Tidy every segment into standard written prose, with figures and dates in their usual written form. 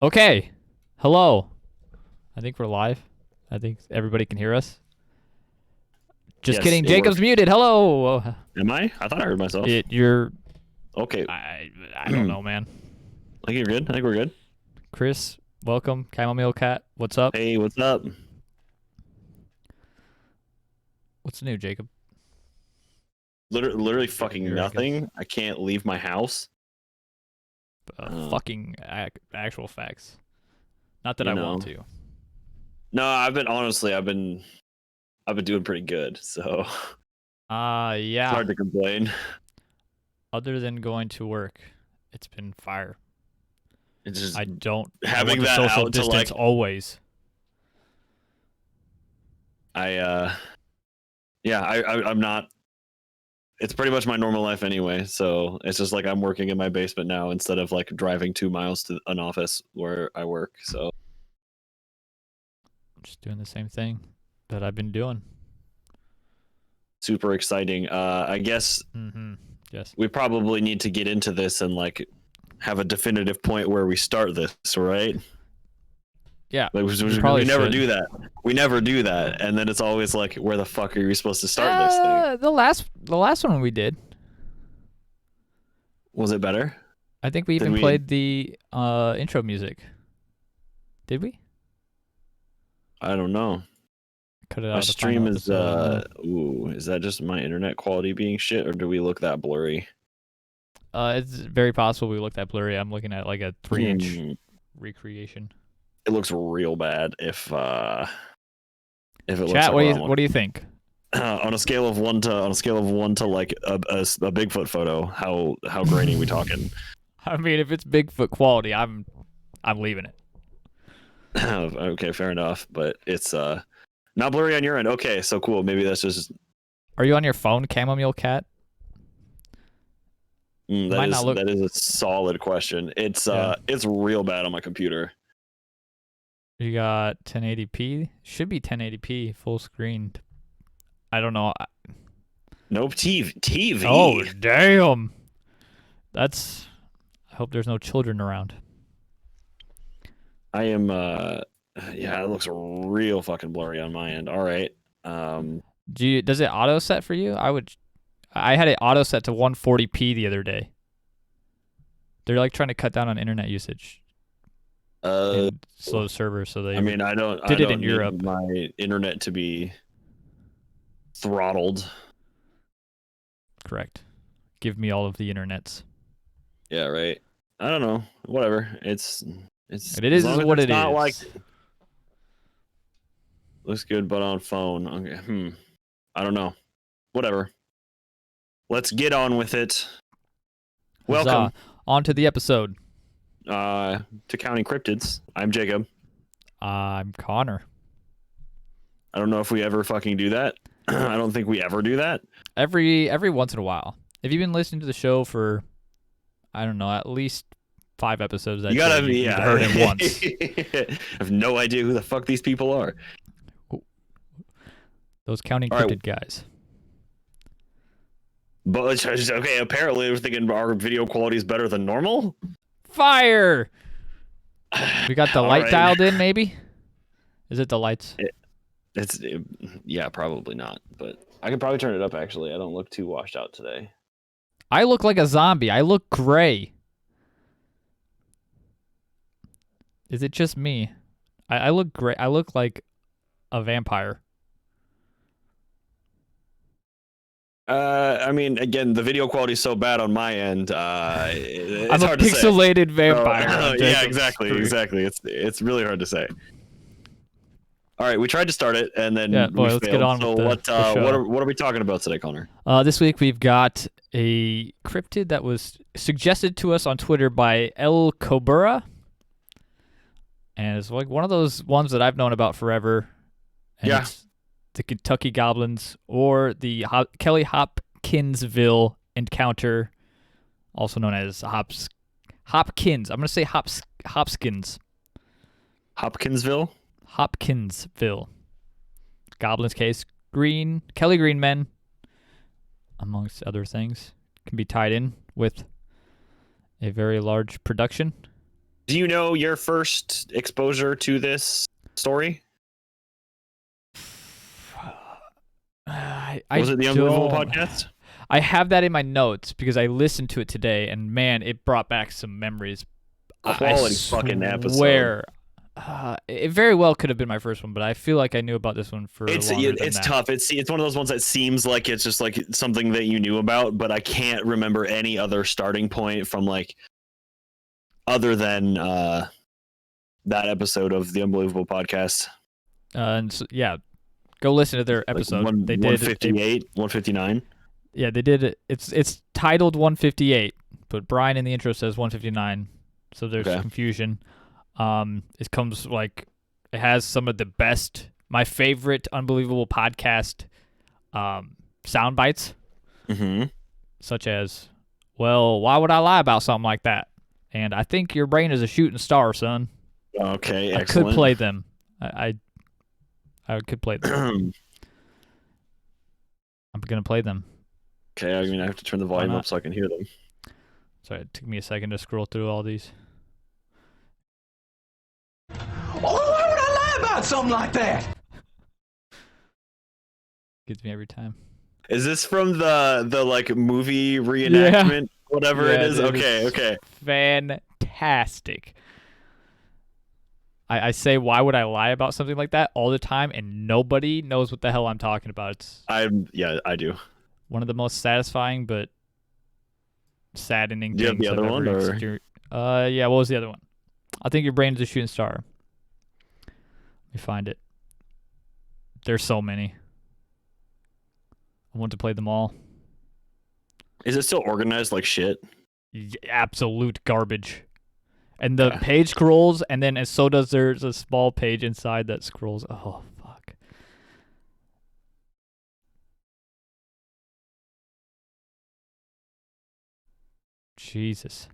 Okay. Hello. I think we're live. I think everybody can hear us. Just Yes, kidding. it Jacob's works. muted. Hello. Am I? I thought I heard myself. You're. Okay. I don't know, man. I think you're good. I think we're good. Chris, welcome. Chamomile Cat. What's up? Hey, what's up? What's new, Jacob? Literally fucking Here, I nothing. I can't leave my house. Fucking actual facts. Not that You I know. want to. No, I've been doing pretty good. So it's Yeah. hard to complain. Other than going to work, it's been fire. It's just I want having the that social out to distance like always. I'm not. It's pretty much my normal life anyway. So it's just like I'm working in my basement now instead of like driving 2 miles to an office where I work. So Just doing the same thing that I've been doing. super exciting. I guess Yes. we probably need to get into this and like have a definitive point where we start this, right? Yeah. Like, we never do that. We never do that, and then it's always like, where the fuck are you supposed to start this thing? The last one we did. Was it better? I think we even played the intro music. Did we? I don't know. Cut it out. My of the stream final is episode. ooh, is that just my internet quality being shit, or do we look that blurry? It's very possible we looked at blurry. I'm looking at like a 3-inch recreation. It looks real bad if it looks Chat, like what do you think? On a scale of one to like a Bigfoot photo, how grainy are we talking? I mean, if it's Bigfoot quality, I'm leaving it. Okay, fair enough, but it's not blurry on your end. Okay, so cool. Maybe that's just. Are you on your phone, Chamomile Cat? That is a solid question. It's real bad on my computer. You got 1080p. Should be 1080p full screen. I don't know. Nope, TV. Oh damn! I hope there's no children around. I am. Yeah, it looks real fucking blurry on my end. All right. Does it auto set for you? I had it auto set to 140p the other day. They're like trying to cut down on internet usage. Slow servers, so they. I mean, I don't in need Europe. my internet to be throttled. Correct. Give me all of the internets. Yeah, right. I don't know. Whatever. It is what it is. Like looks good, but on phone. Okay. I don't know. Whatever. Let's get on with it. Welcome. On to the episode. To Counting Cryptids. I'm Jacob. I'm Connor. I don't know if we ever fucking do that. I don't think we ever do that. Every once in a while. If you've been listening to the show for, I don't know, at least 5 episodes, you've heard it once. I have no idea who the fuck these people are. Those Counting Cryptid guys. But okay, apparently we're thinking our video quality is better than normal. Fire! We got the light dialed in, maybe? Is it the lights? Yeah, probably not. But I could probably turn it up, actually. I don't look too washed out today. I look like a zombie. I look gray. Is it just me? I look gray. I look like a vampire. I mean, again, the video quality is so bad on my end. It's I'm a pixelated vampire. Yeah, exactly. It's really hard to say. All right, we tried to start it and then we failed. Let's get on so with the show. What are we talking about today, Connor? This week we've got a cryptid that was suggested to us on Twitter by El Cobura, and it's like one of those ones that I've known about forever. And it's the Kentucky Goblins, or the Kelly Hopkinsville encounter, also known as Hopkins. I'm going to say Hopkins. Hopkinsville? Hopkinsville. Goblins case. Kelly Green men, amongst other things, can be tied in with a very large production. Do you know your first exposure to this story? Was it the Unbelievable podcast? I have that in my notes because I listened to it today, and man, it brought back some memories. Quality fucking episode. It very well could have been my first one, but I feel like I knew about this one for longer than it's that. tough. It's one of those ones that seems like it's just like something that you knew about, but I can't remember any other starting point from like other than that episode of the Unbelievable podcast. And so, yeah, go listen to their episode. Like they did 158, 159. Yeah, they did it. It's titled 158, but Brian in the intro says 159, so there's confusion. It comes like it has some of the best, my favorite Unbelievable podcast sound bites, such as, "Well, why would I lie about something like that?" And I think your brain is a shooting star, son. Okay, I excellent. could play them. I could play them. I'm gonna play them. Okay, I mean I have to turn the volume up so I can hear them. Sorry, it took me a second to scroll through all these. Oh, why would I lie about something like that? Gets me every time. Is this from the like movie reenactment, whatever it is? Dude, Okay. Fantastic. I say, why would I lie about something like that all the time, and nobody knows what the hell I'm talking about. I do. One of the most satisfying but saddening things. Do you have the other one? Yeah, what was the other one? I think your brain is a shooting star. Let me find it. There's so many. I want to play them all. Is it still organized like shit? Absolute garbage. And the page scrolls, and then so does there's a small page inside that scrolls. Oh, fuck. Jesus.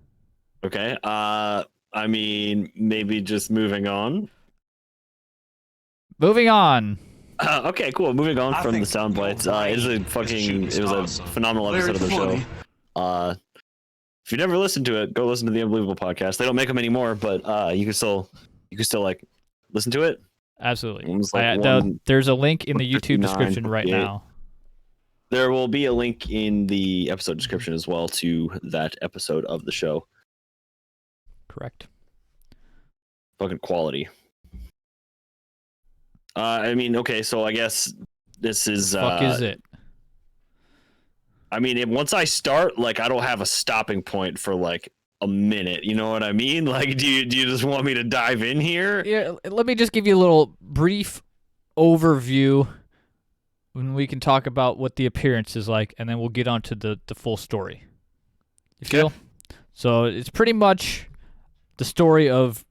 Okay. I mean, maybe just moving on. Moving on. Okay, cool. Moving on from the sound bites. It was a phenomenal episode of the show. If you never listened to it, go listen to the Unbelievable podcast. They don't make them anymore, but you can still like listen to it. Absolutely. There's a link in the YouTube description right now. There will be a link in the episode description as well to that episode of the show. Correct. Fucking quality. I mean, okay, so I guess this is. Fuck is it? I mean, once I start, like, I don't have a stopping point for like a minute. You know what I mean? Like, do you just want me to dive in here? Yeah. Let me just give you a little brief overview, when we can talk about what the appearance is like, and then we'll get on to the full story. You feel? So it's pretty much the story of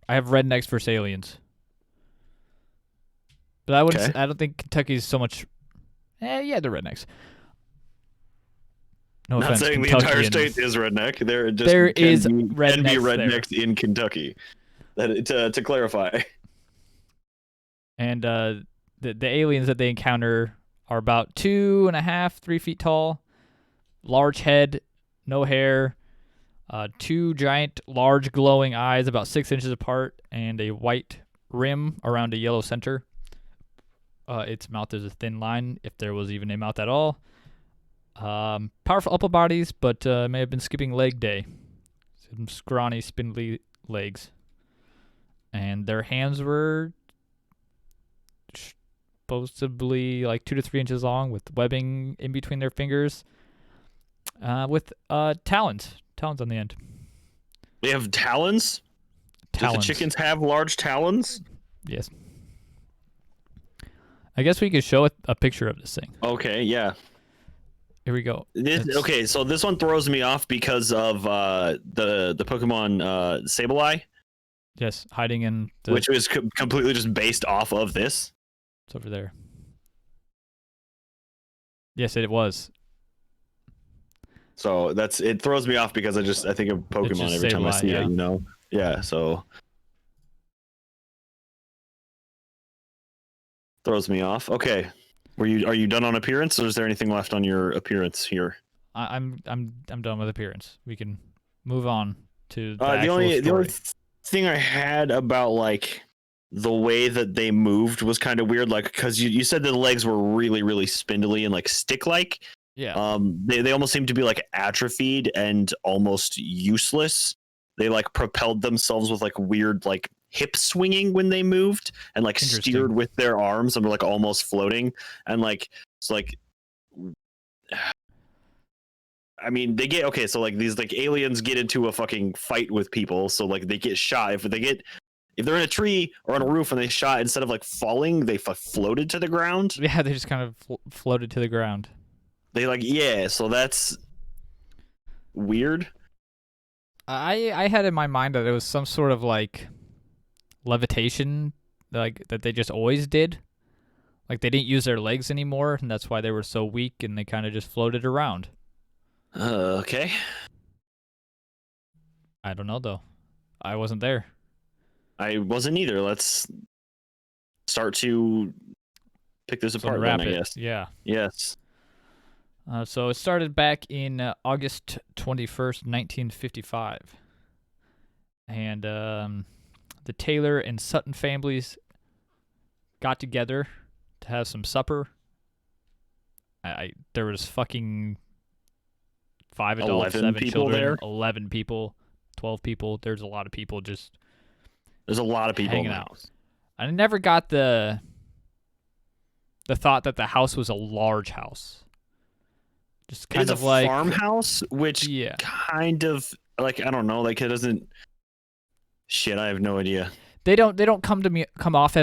I have rednecks versus aliens. But I don't think Kentucky's so much. Yeah, they're rednecks. No offense, not saying the entire state is redneck. There can be rednecks in Kentucky. To clarify. And the aliens that they encounter are about 2.5, 3 feet tall, large head, no hair, 2 giant, large glowing eyes about 6 inches apart, and a white rim around a yellow center. Its mouth is a thin line, if there was even a mouth at all. Powerful upper bodies, but may have been skipping leg day. Some scrawny, spindly legs. And their hands were supposedly like 2 to 3 inches long, with webbing in between their fingers, with talons on the end. They have talons? Do the chickens have large talons? Yes. I guess we could show a picture of this thing. Okay, yeah. Here we go. Okay, so this one throws me off because of the Pokemon Sableye. Yes, hiding in which was completely just based off of this. It's over there. Yes, it was. So it throws me off because I think of Pokemon every time I see it, you know? Yeah, so throws me off. Okay. Are you done on appearance, or is there anything left on your appearance here? I'm done with appearance. We can move on. to the actual story. The only thing I had about like the way that they moved was kind of weird, like because you said that the legs were really, really spindly and like stick-like. Yeah. They almost seemed to be like atrophied and almost useless. They like propelled themselves with like weird like hip swinging when they moved and like steered with their arms and were like almost floating and like it's like I mean they get okay so like these like aliens get into a fucking fight with people so like they get shot if they're in a tree or on a roof and they shot instead of like falling they floated to the ground. Yeah, they just kind of floated to the ground. They like so that's weird. I had in my mind that it was some sort of like levitation, like that they just always did. Like they didn't use their legs anymore, and that's why they were so weak, and they kind of just floated around. Okay. I don't know though. I wasn't there. I wasn't either. Let's start to pick this apart then, I guess. Yeah. Yes. So it started back in August 21st, 1955. And the Taylor and Sutton families got together to have some supper. There was fucking 5 adults, 7 children, there? 11 people, 12 people. There's a lot of people just There's a lot of people hanging out. I never got the thought that the house was a large house. Just kind of like farmhouse, which kind of like I don't know, like it doesn't. Shit, I have no idea. They don't come off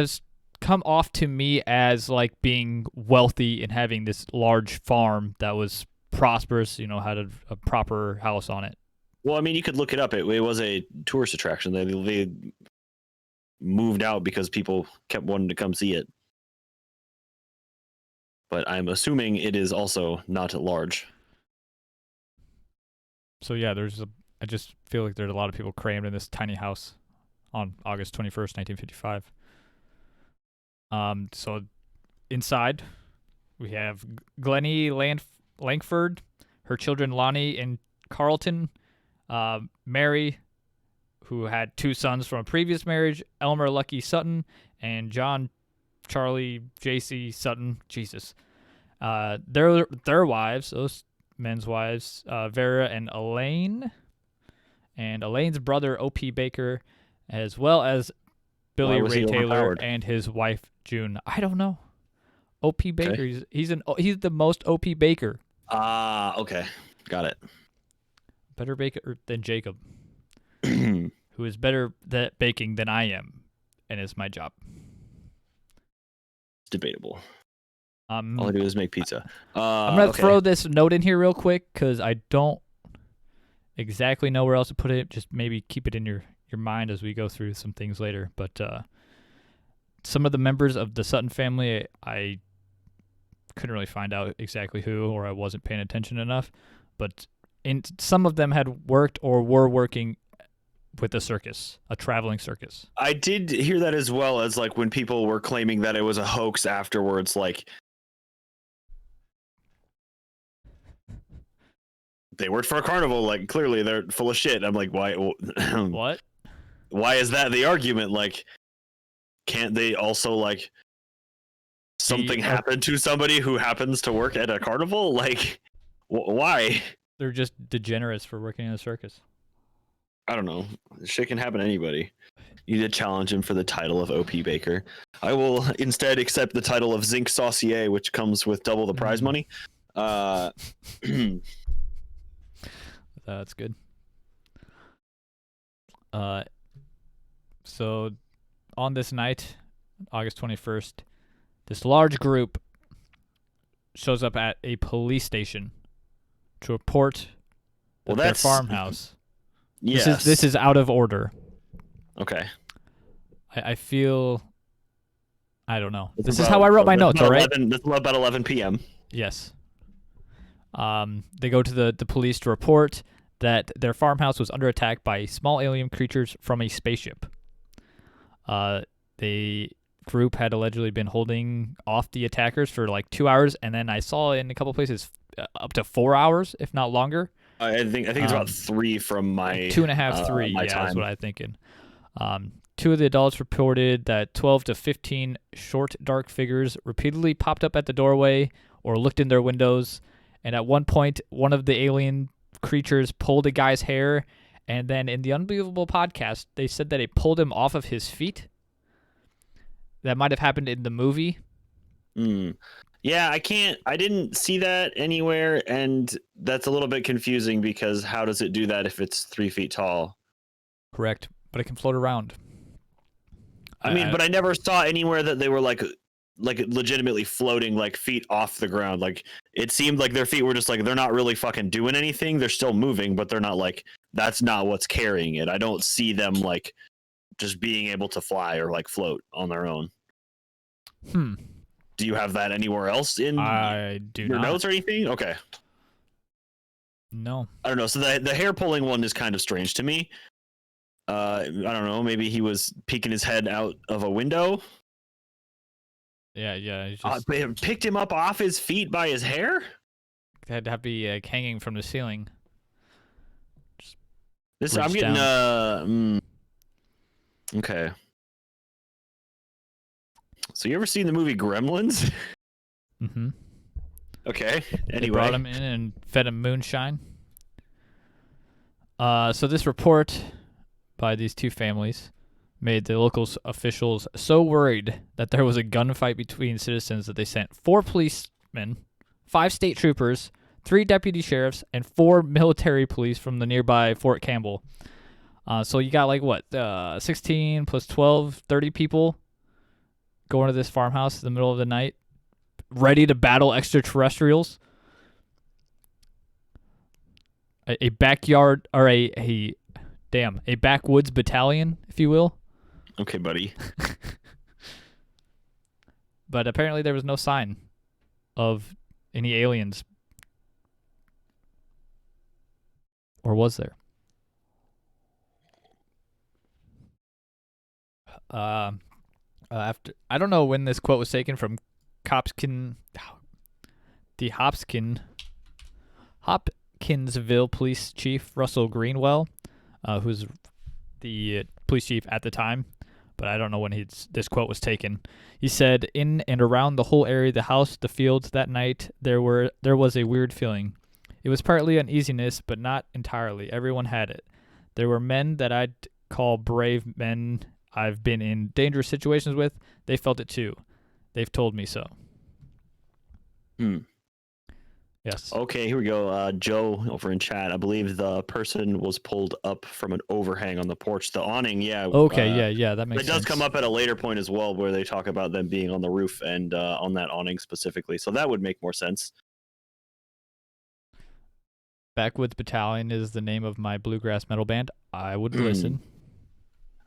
to me as like being wealthy and having this large farm that was prosperous. You know, had a proper house on it. Well, I mean, you could look it up. It was a tourist attraction. They moved out because people kept wanting to come see it. But I'm assuming it is also not large. So yeah, I just feel like there's a lot of people crammed in this tiny house on August 21st, 1955. So inside we have Glennie Langford, her children Lonnie and Carlton, Mary, who had 2 sons from a previous marriage, Elmer Lucky Sutton and John Charlie J.C. Sutton. Jesus. Their wives, those men's wives, Vera and Elaine, and Elaine's brother O.P. Baker, as well as Billy Ray Taylor and his wife June. I don't know. O.P. Baker. Okay. He's the most O.P. Baker. Okay, got it. Better baker than Jacob, who is better at baking than I am, and it's my job. It's debatable. All I do is make pizza. I'm going to throw this note in here real quick because I don't exactly know where else to put it. Just maybe keep it in your mind as we go through some things later. But some of the members of the Sutton family, I couldn't really find out exactly who, or I wasn't paying attention enough. But some of them had worked or were working with a circus, a traveling circus. I did hear that as well as like when people were claiming that it was a hoax afterwards, like they worked for a carnival, like clearly they're full of shit. I'm like, why? What? Why is that the argument? Like, can't they also like something happen to somebody who happens to work at a carnival? Like, why? They're just degenerates for working in a circus. I don't know. Shit can happen to anybody. You need to challenge him for the title of O.P. Baker. I will instead accept the title of Zinc Saucier, which comes with double the prize money. That's good. So on this night, August 21st, this large group shows up at a police station to report their farmhouse. Yes. This is out of order. Okay. I feel... I don't know. This is how I wrote my notes, all right? This is about 11 p.m. Yes. They go to the police to report that their farmhouse was under attack by small alien creatures from a spaceship. The group had allegedly been holding off the attackers for like 2 hours, and then I saw in a couple places up to 4 hours, if not longer. I think it's about 3 from my 2.5, 3. my Yeah, time. that's what I'm thinking. 2 of the adults reported that 12 to 15 short, dark figures repeatedly popped up at the doorway or looked in their windows. And at one point, one of the alien creatures pulled a guy's hair. And then in the Unbelievable podcast, they said that it pulled him off of his feet. That might have happened in the movie. Yeah, I didn't see that anywhere, and that's a little bit confusing because how does it do that if it's 3 feet tall? Correct, but it can float around. I mean, but I never saw anywhere that they were like legitimately floating like feet off the ground. Like it seemed like their feet were just like they're not really fucking doing anything. They're still moving, but they're not like that's not what's carrying it. I don't see them like just being able to fly or like float on their own. Do you have that anywhere else in your notes or anything? Okay. No. I don't know. So the hair pulling one is kind of strange to me. I don't know. Maybe he was peeking his head out of a window. Yeah. Just... picked him up off his feet by his hair? They had to be hanging from the ceiling. I'm getting okay. So you ever seen the movie Gremlins? Mm-hmm. Okay. Anyway. They brought him in and fed him moonshine. So this report by these 2 families made the local officials so worried that there was a gunfight between citizens that they sent 4 policemen, 5 state troopers, 3 deputy sheriffs, and 4 military police from the nearby Fort Campbell. So you got like what, 16 plus 12, 30 people going to this farmhouse in the middle of the night, ready to battle extraterrestrials. A backyard or a backwoods battalion, if you will. Okay, buddy. But apparently there was no sign of any aliens. Or was there? After I don't know when this quote was taken from Hopkinsville Police Chief Russell Greenwell, who's the police chief at the time, but I don't know when this quote was taken. He said, "In and around the whole area, the house, the fields, that night, there was a weird feeling. It was partly uneasiness, but not entirely. Everyone had it. There were men that I'd call brave men I've been in dangerous situations with. They felt it too. They've told me so." Yes. Okay, here we go. Joe over in chat. I believe the person was pulled up from an overhang on the porch. The awning, yeah. Okay, yeah, that makes sense. It does come up at a later point as well, where they talk about them being on the roof and on that awning specifically. So that would make more sense. Backwoods Battalion is the name of my bluegrass metal band. I would listen.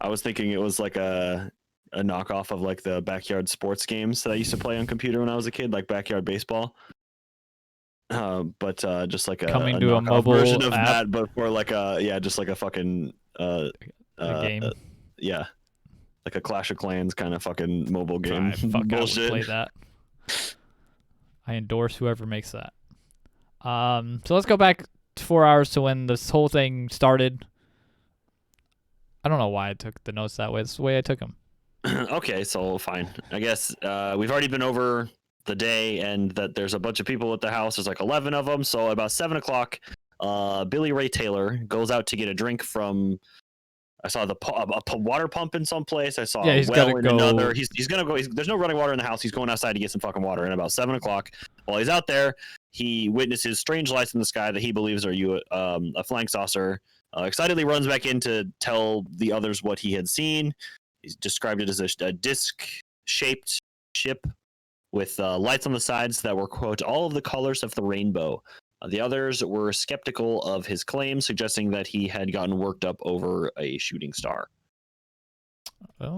I was thinking it was like a knockoff of like the backyard sports games that I used to play on computer when I was a kid, like backyard baseball. But just like coming to a mobile version of app? that, but for like just like a fucking a game. Yeah, like a Clash of Clans kind of fucking mobile game. Fuck, bullshit. I would play that. I endorse whoever makes that. So let's go back 4 hours to when this whole thing started. I don't know why I took the notes that way. It's the way I took them. Okay, so fine. I guess we've already been over the day and that there's a bunch of people at the house. There's like 11 of them. So about 7 o'clock, Billy Ray Taylor goes out to get a drink from. I saw a water pump in some place. I saw a well in another. He's gonna go. There's no running water in the house. He's going outside to get some fucking water. And about 7 o'clock, while he's out there, he witnesses strange lights in the sky that he believes are a flying saucer. Excitedly runs back in to tell the others what he had seen. He's described it as a disc-shaped ship with lights on the sides that were, quote, all of the colors of the rainbow. The others were skeptical of his claims, suggesting that he had gotten worked up over a shooting star. Oh.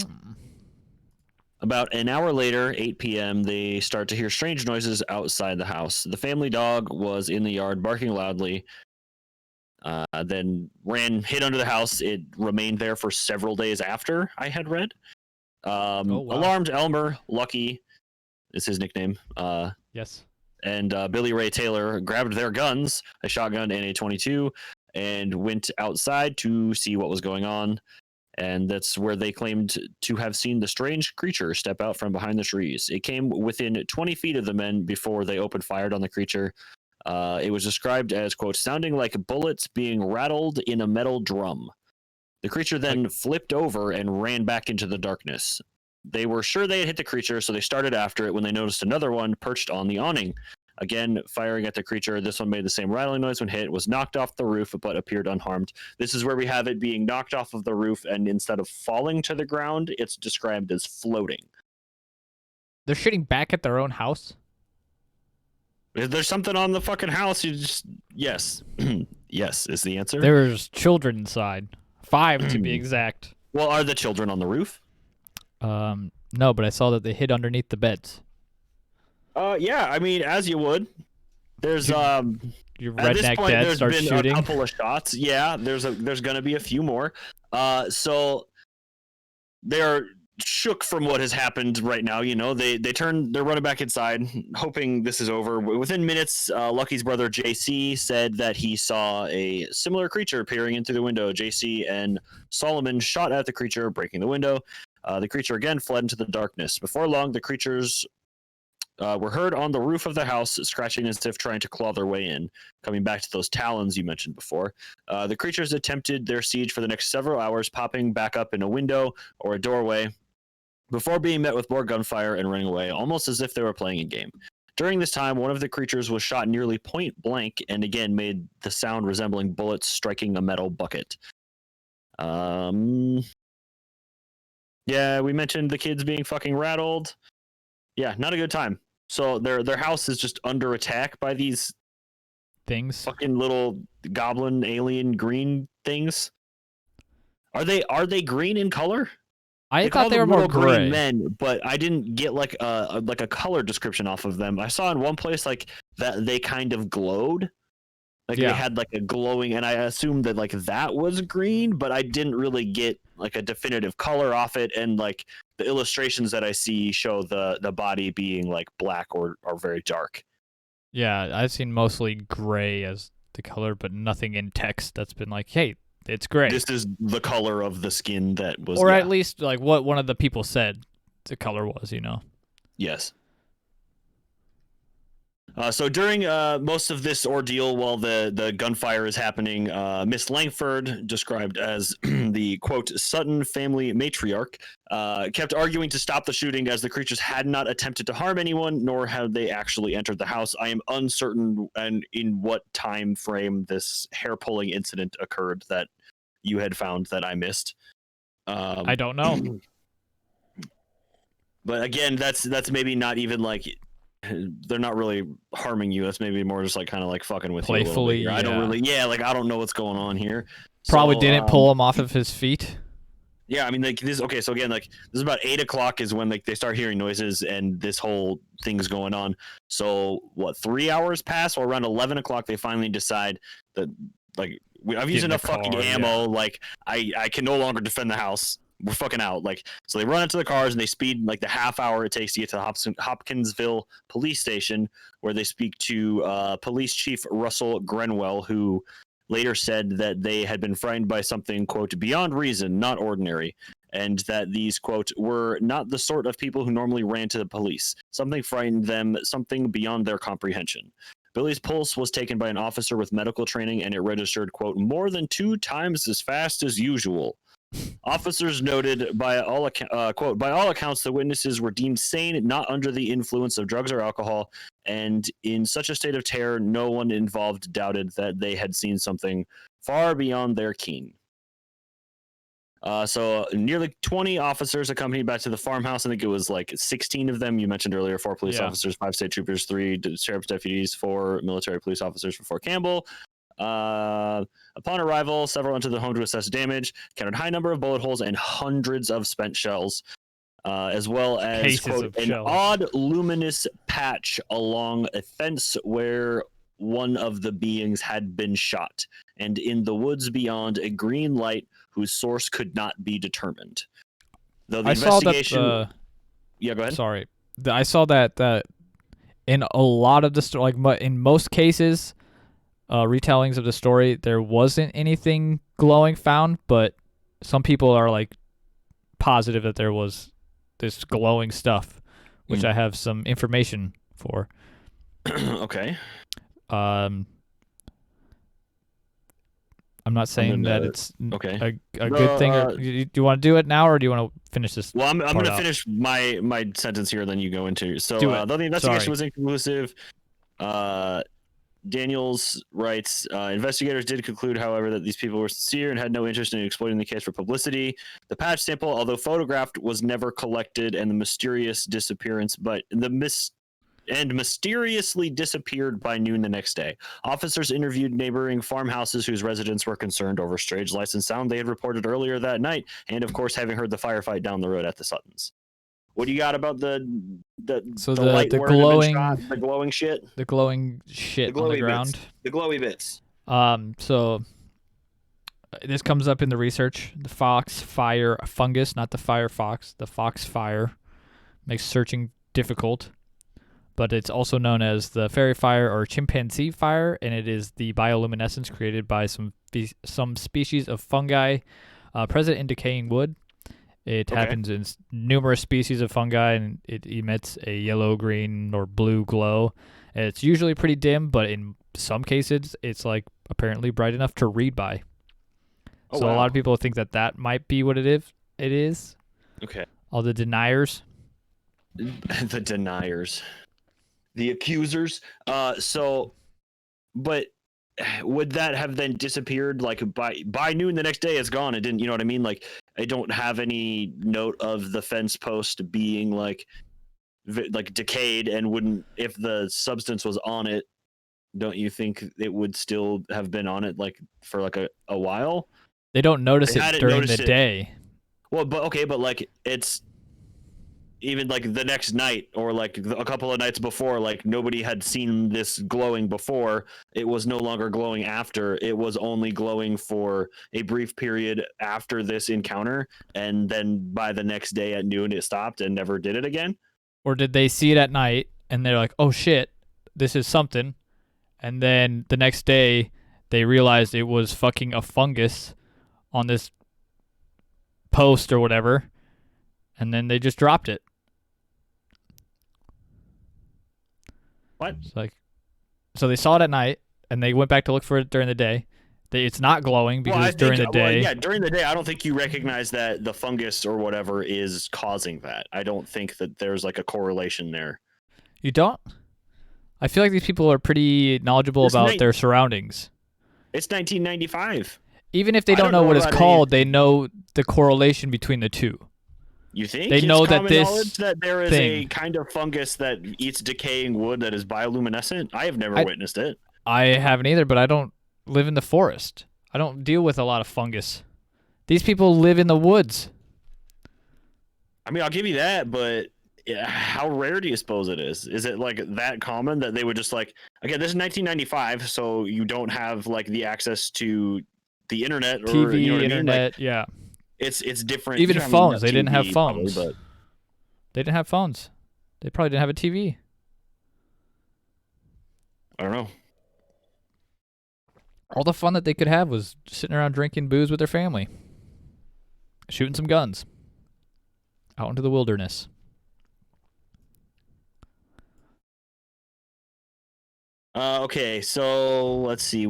About an hour later, 8 p.m., they start to hear strange noises outside the house. The family dog was in the yard barking loudly, then hid under the house. It remained there for several days after, I had read. Wow. Alarmed Elmer, Lucky is his nickname. Yes. and Billy Ray Taylor grabbed their guns, a shotgun and a 22, and went outside to see what was going on. And that's where they claimed to have seen the strange creature step out from behind the trees. It came within 20 feet of the men before they opened fire on the creature. It was described as, quote, sounding like bullets being rattled in a metal drum. The creature then flipped over and ran back into the darkness. They were sure they had hit the creature, so they started after it when they noticed another one perched on the awning. Again, firing at the creature. This one made the same rattling noise when hit, was knocked off the roof, but appeared unharmed. This is where we have it being knocked off of the roof, and instead of falling to the ground, it's described as floating. They're shooting back at their own house? If there's something on the fucking house, you just... Yes. Yes is the answer. There's children inside. 5 to be exact. Well, are the children on the roof? No, but I saw that they hid underneath the beds. Yeah, I mean, as you would. There's Your at this redneck point, dad there's starts been shooting. a couple of shots. Yeah, there's gonna be a few more. So they're shook from what has happened right now. You know, they're running back inside, hoping this is over. Within minutes, Lucky's brother JC said that he saw a similar creature peering in through the window. JC and Solomon shot at the creature, breaking the window. The creature again fled into the darkness. Before long, the creatures were heard on the roof of the house, scratching as if trying to claw their way in, coming back to those talons you mentioned before. The creatures attempted their siege for the next several hours, popping back up in a window or a doorway, before being met with more gunfire and running away, almost as if they were playing a game. During this time, one of the creatures was shot nearly point blank and again made the sound resembling bullets striking a metal bucket. Yeah, we mentioned the kids being fucking rattled. Yeah, not a good time. So their house is just under attack by these Things. fucking little goblin alien green things. Are they green in color? I thought they were more little gray. green men, but I didn't get like a color description off of them. I saw in one place like that they kind of glowed. Like Yeah. they had like a glowing, and I assumed that like that was green, but I didn't really get like a definitive color off it. And like the illustrations that I see show the body being like black or very dark. Yeah, I've seen mostly gray as the color, but nothing in text that's been like, hey, it's gray. This is the color of the skin that was, or yeah. at least like what one of the people said the color was, you know. Yes. So during most of this ordeal, while the gunfire is happening, Miss Langford, described as the, quote, Sutton family matriarch, kept arguing to stop the shooting as the creatures had not attempted to harm anyone, nor had they actually entered the house. I am uncertain and in what time frame this hair-pulling incident occurred that you had found that I missed. I don't know. But again, that's maybe not even like... They're not really harming you. That's maybe more just like kind of like fucking with Playfully, you a little bit. I don't really, like I don't know what's going on here. Probably So, didn't pull him off of his feet. Yeah, I mean, like this. Okay, so again, like this is about 8 o'clock is when like they start hearing noises and this whole thing's going on. So what? 3 hours pass, or around 11 o'clock they finally decide that like I've used in the enough fucking car, ammo. Like I can no longer defend the house. We're fucking out. Like, so they run into the cars and they speed like the half hour it takes to get to the Hopkinsville police station, where they speak to police chief Russell Grenwell, who later said that they had been frightened by something, quote, beyond reason, not ordinary, and that these, quote, were not the sort of people who normally ran to the police. Something frightened them, something beyond their comprehension. Billy's pulse was taken by an officer with medical training, and it registered, quote, more than 2 times as fast as usual. Officers noted by all quote, by all accounts, the witnesses were deemed sane, not under the influence of drugs or alcohol, and in such a state of terror, no one involved doubted that they had seen something far beyond their ken. So nearly 20 officers accompanied back to the farmhouse. I think it was like 16 of them. You mentioned earlier, 4 police officers, 5 state troopers, 3 sheriff's deputies, 4 military police officers from Fort Campbell. Upon arrival, several entered the home to assess damage, counted high number of bullet holes and hundreds of spent shells, as well as, quote, an odd luminous patch along a fence where one of the beings had been shot, and in the woods beyond, a green light whose source could not be determined. Though the investigation... Saw that yeah, go ahead. Sorry. I saw that in a lot of the story, like in most cases, retellings of the story, there wasn't anything glowing found, but some people are like positive that there was this glowing stuff, which I have some information for. Okay. I'm not saying that it's okay. a good thing. Or, do you want to do it now, or do you want to finish this? Well, I'm going to finish my sentence here, then you go into. So, though the investigation was inconclusive, Daniels writes, investigators did conclude, however, that these people were sincere and had no interest in exploiting the case for publicity. The patch sample, although photographed, was never collected, and the mysterious disappearance, mysteriously disappeared by noon the next day. Officers interviewed neighboring farmhouses whose residents were concerned over strange lights and sound they had reported earlier that night, and of course having heard the firefight down the road at the Suttons. What do you got about the glowing shit? The glowing shit on the ground. Bits. The glowy bits. So this comes up in the research. The fox fire fungus, not the firefox. The fox fire makes searching difficult. But it's also known as the fairy fire or chimpanzee fire, and it is the bioluminescence created by some species of fungi present in decaying wood. It happens in numerous species of fungi, and it emits a yellow, green, or blue glow. And it's usually pretty dim, but in some cases, it's like apparently bright enough to read by. A lot of people think that might be what it is. Okay. All the deniers. The deniers. The accusers. But would that have then disappeared? Like by noon the next day, it's gone. It didn't. You know what I mean? Like I don't have any note of the fence post being like decayed, and wouldn't, if the substance was on it. Don't you think it would still have been on it like for like a while? They don't notice it during the day. Well, but like it's. Even like the next night or like a couple of nights before, like nobody had seen this glowing before. It was no longer glowing after. It was only glowing for a brief period after this encounter. And then by the next day at noon, it stopped and never did it again. Or did they see it at night and they're like, oh shit, this is something. And then the next day they realized it was fucking a fungus on this post or whatever. And then they just dropped it. What? So they saw it at night, and they went back to look for it during the day. It's not glowing because during the day. Yeah, during the day, I don't think you recognize that the fungus or whatever is causing that. I don't think that there's like a correlation there. You don't? I feel like these people are pretty knowledgeable about their surroundings. It's 1995. Even if they don't know what it's called, they know the correlation between the two. You think they know that that there is a kind of fungus that eats decaying wood that is bioluminescent? I have never witnessed it. I haven't either, but I don't live in the forest. I don't deal with a lot of fungus. These people live in the woods. I mean, I'll give you that, but how rare do you suppose it is? Is it like that common that they would just like, again, this is 1995, so you don't have like the access to the internet or TV, you know what internet, I mean? Like, yeah. It's different. Even phones. They didn't have phones. Probably, they didn't have phones. They probably didn't have a TV. I don't know. All the fun that they could have was sitting around drinking booze with their family. Shooting some guns. Out into the wilderness. Okay, so let's see.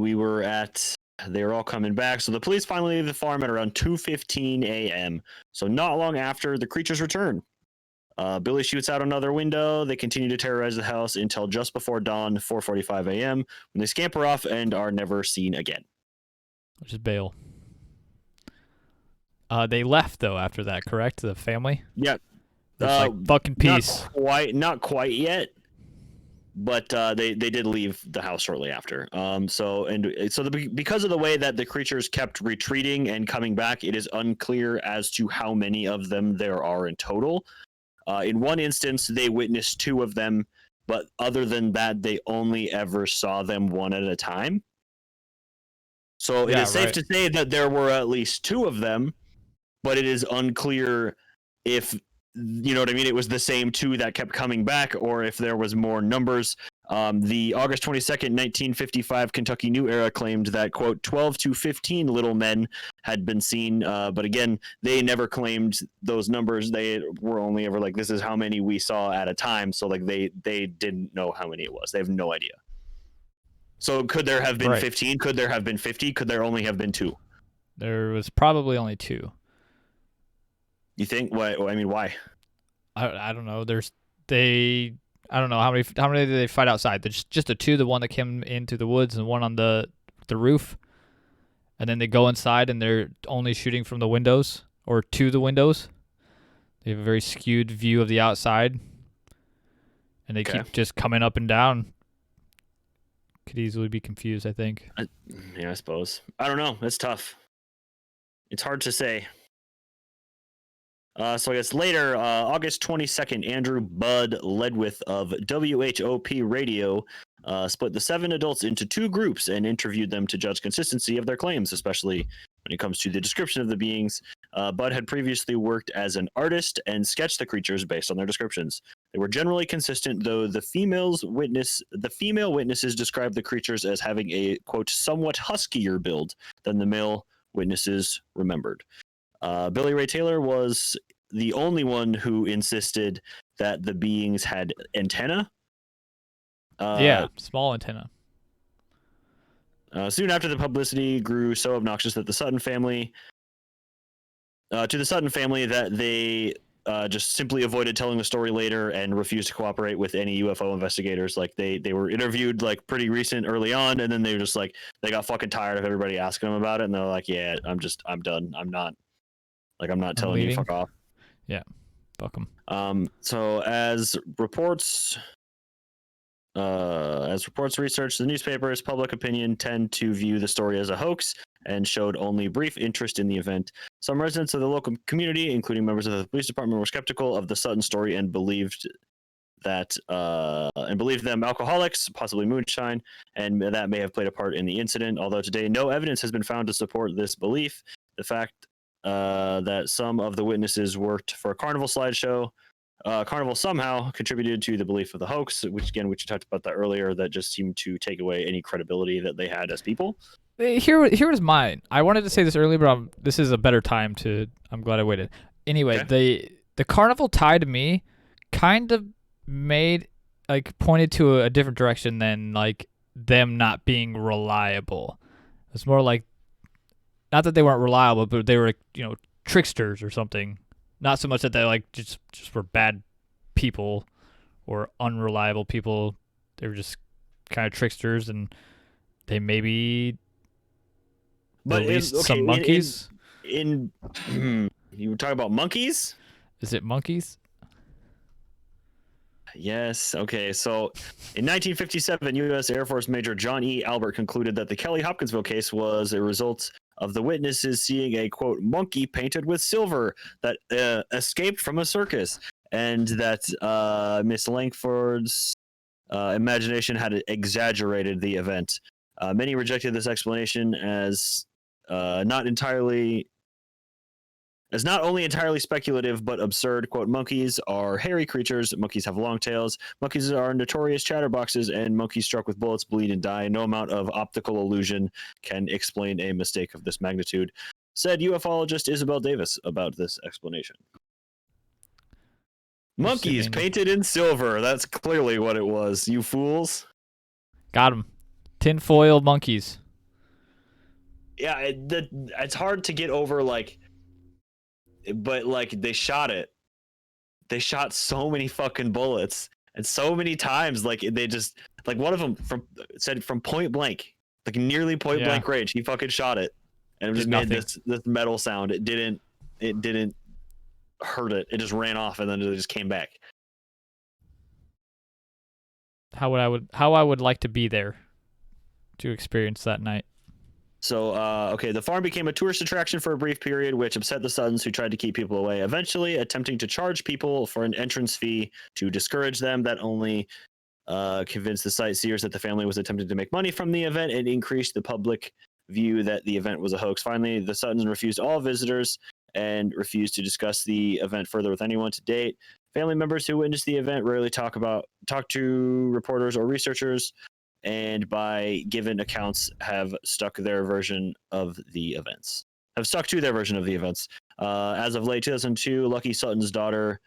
They were all coming back. So the police finally leave the farm at around 2:15 a.m. So not long after the creatures return. Billy shoots out another window. They continue to terrorize the house until just before dawn, 4:45 a.m., when they scamper off and are never seen again. Which is bail. They left, though, after that, correct? The family? Yeah. Like, fucking peace. Not quite yet. But they did leave the house shortly after. Because of the way that the creatures kept retreating and coming back, it is unclear as to how many of them there are in total. In one instance, they witnessed 2 of them, but other than that, they only ever saw them one at a time. So it is safe to say that there were at least 2 of them, but it is unclear if you know what I mean? It was the same two that kept coming back, or if there was more numbers. The August 22nd, 1955 Kentucky New Era claimed that, quote, 12 to 15 little men had been seen. But again, they never claimed those numbers. They were only ever like, this is how many we saw at a time. So like they didn't know how many it was. They have no idea. So could there have been 15? Could there have been 50? Could there only have been 2? There was probably only 2. You think? What? I mean, why? I don't know. I don't know how many did they fight outside. There's just the 2, the one that came into the woods and one on the roof, and then they go inside and they're only shooting from the windows or to the windows. They have a very skewed view of the outside, and they keep just coming up and down. Could easily be confused, I think. Yeah, I suppose. I don't know. It's tough. It's hard to say. So I guess later, August 22nd, Andrew Bud Ledwith of WHOP Radio split the 7 adults into 2 groups and interviewed them to judge consistency of their claims, especially when it comes to the description of the beings. Bud had previously worked as an artist and sketched the creatures based on their descriptions. They were generally consistent, though the female witnesses described the creatures as having a, quote, somewhat huskier build than the male witnesses remembered. Billy Ray Taylor was the only one who insisted that the beings had antenna. Small antenna. Soon after, the publicity grew so obnoxious that the Sutton family, that they just simply avoided telling the story later and refused to cooperate with any UFO investigators. Like they were interviewed like pretty recent early on, and then they were just like, they got fucking tired of everybody asking them about it, and they're like, yeah, I'm done. I'm not telling you, fuck off. Yeah, fuck them. So as reports researched the newspapers, public opinion tend to view the story as a hoax and showed only brief interest in the event. Some residents of the local community, including members of the police department, were skeptical of the Sutton story and believed them alcoholics, possibly moonshine, and that may have played a part in the incident. Although today no evidence has been found to support this belief. The fact that some of the witnesses worked for a carnival slideshow. Carnival somehow contributed to the belief of the hoax, which again, we talked about that earlier, that just seemed to take away any credibility that they had as people. Here was mine. I wanted to say this earlier, but this is a better time to. I'm glad I waited. Anyway, the carnival tie to me kind of pointed to a different direction than like them not being reliable. It's more like, not that they weren't reliable, but they were, tricksters or something. Not so much that they like just were bad people or unreliable people. They were just kind of tricksters, and they maybe released some monkeys. You were talking about monkeys? Is it monkeys? Yes. Okay. So in 1957, U.S. Air Force Major John E. Albert concluded that the Kelly Hopkinsville case was a result of the witnesses seeing a, quote, monkey painted with silver that escaped from a circus, and that Miss Langford's imagination had exaggerated the event. Many rejected this explanation as not only entirely speculative but absurd. Quote, monkeys are hairy creatures. Monkeys have long tails. Monkeys are notorious chatterboxes, and monkeys struck with bullets bleed and die. No amount of optical illusion can explain a mistake of this magnitude, said ufologist Isabel Davis about this explanation. Monkeys painted in silver. That's clearly what it was, you fools. Got them. Tinfoil monkeys. Yeah, it's hard to get over, but they shot it. They shot so many fucking bullets and so many times. They just one of them said from point blank, nearly point blank range. He fucking shot it, and it just made this metal sound. It didn't hurt it. It just ran off, and then it just came back. How I would like to be there to experience that night. So, the farm became a tourist attraction for a brief period, which upset the Suttons, who tried to keep people away, eventually attempting to charge people for an entrance fee to discourage them. That only convinced the sightseers that the family was attempting to make money from the event and increased the public view that the event was a hoax. Finally, the Suttons refused all visitors and refused to discuss the event further with anyone to date. Family members who witnessed the event rarely talk to reporters or researchers, and by given accounts have stuck to their version of the events. As of late 2002, Lucky Sutton's daughter,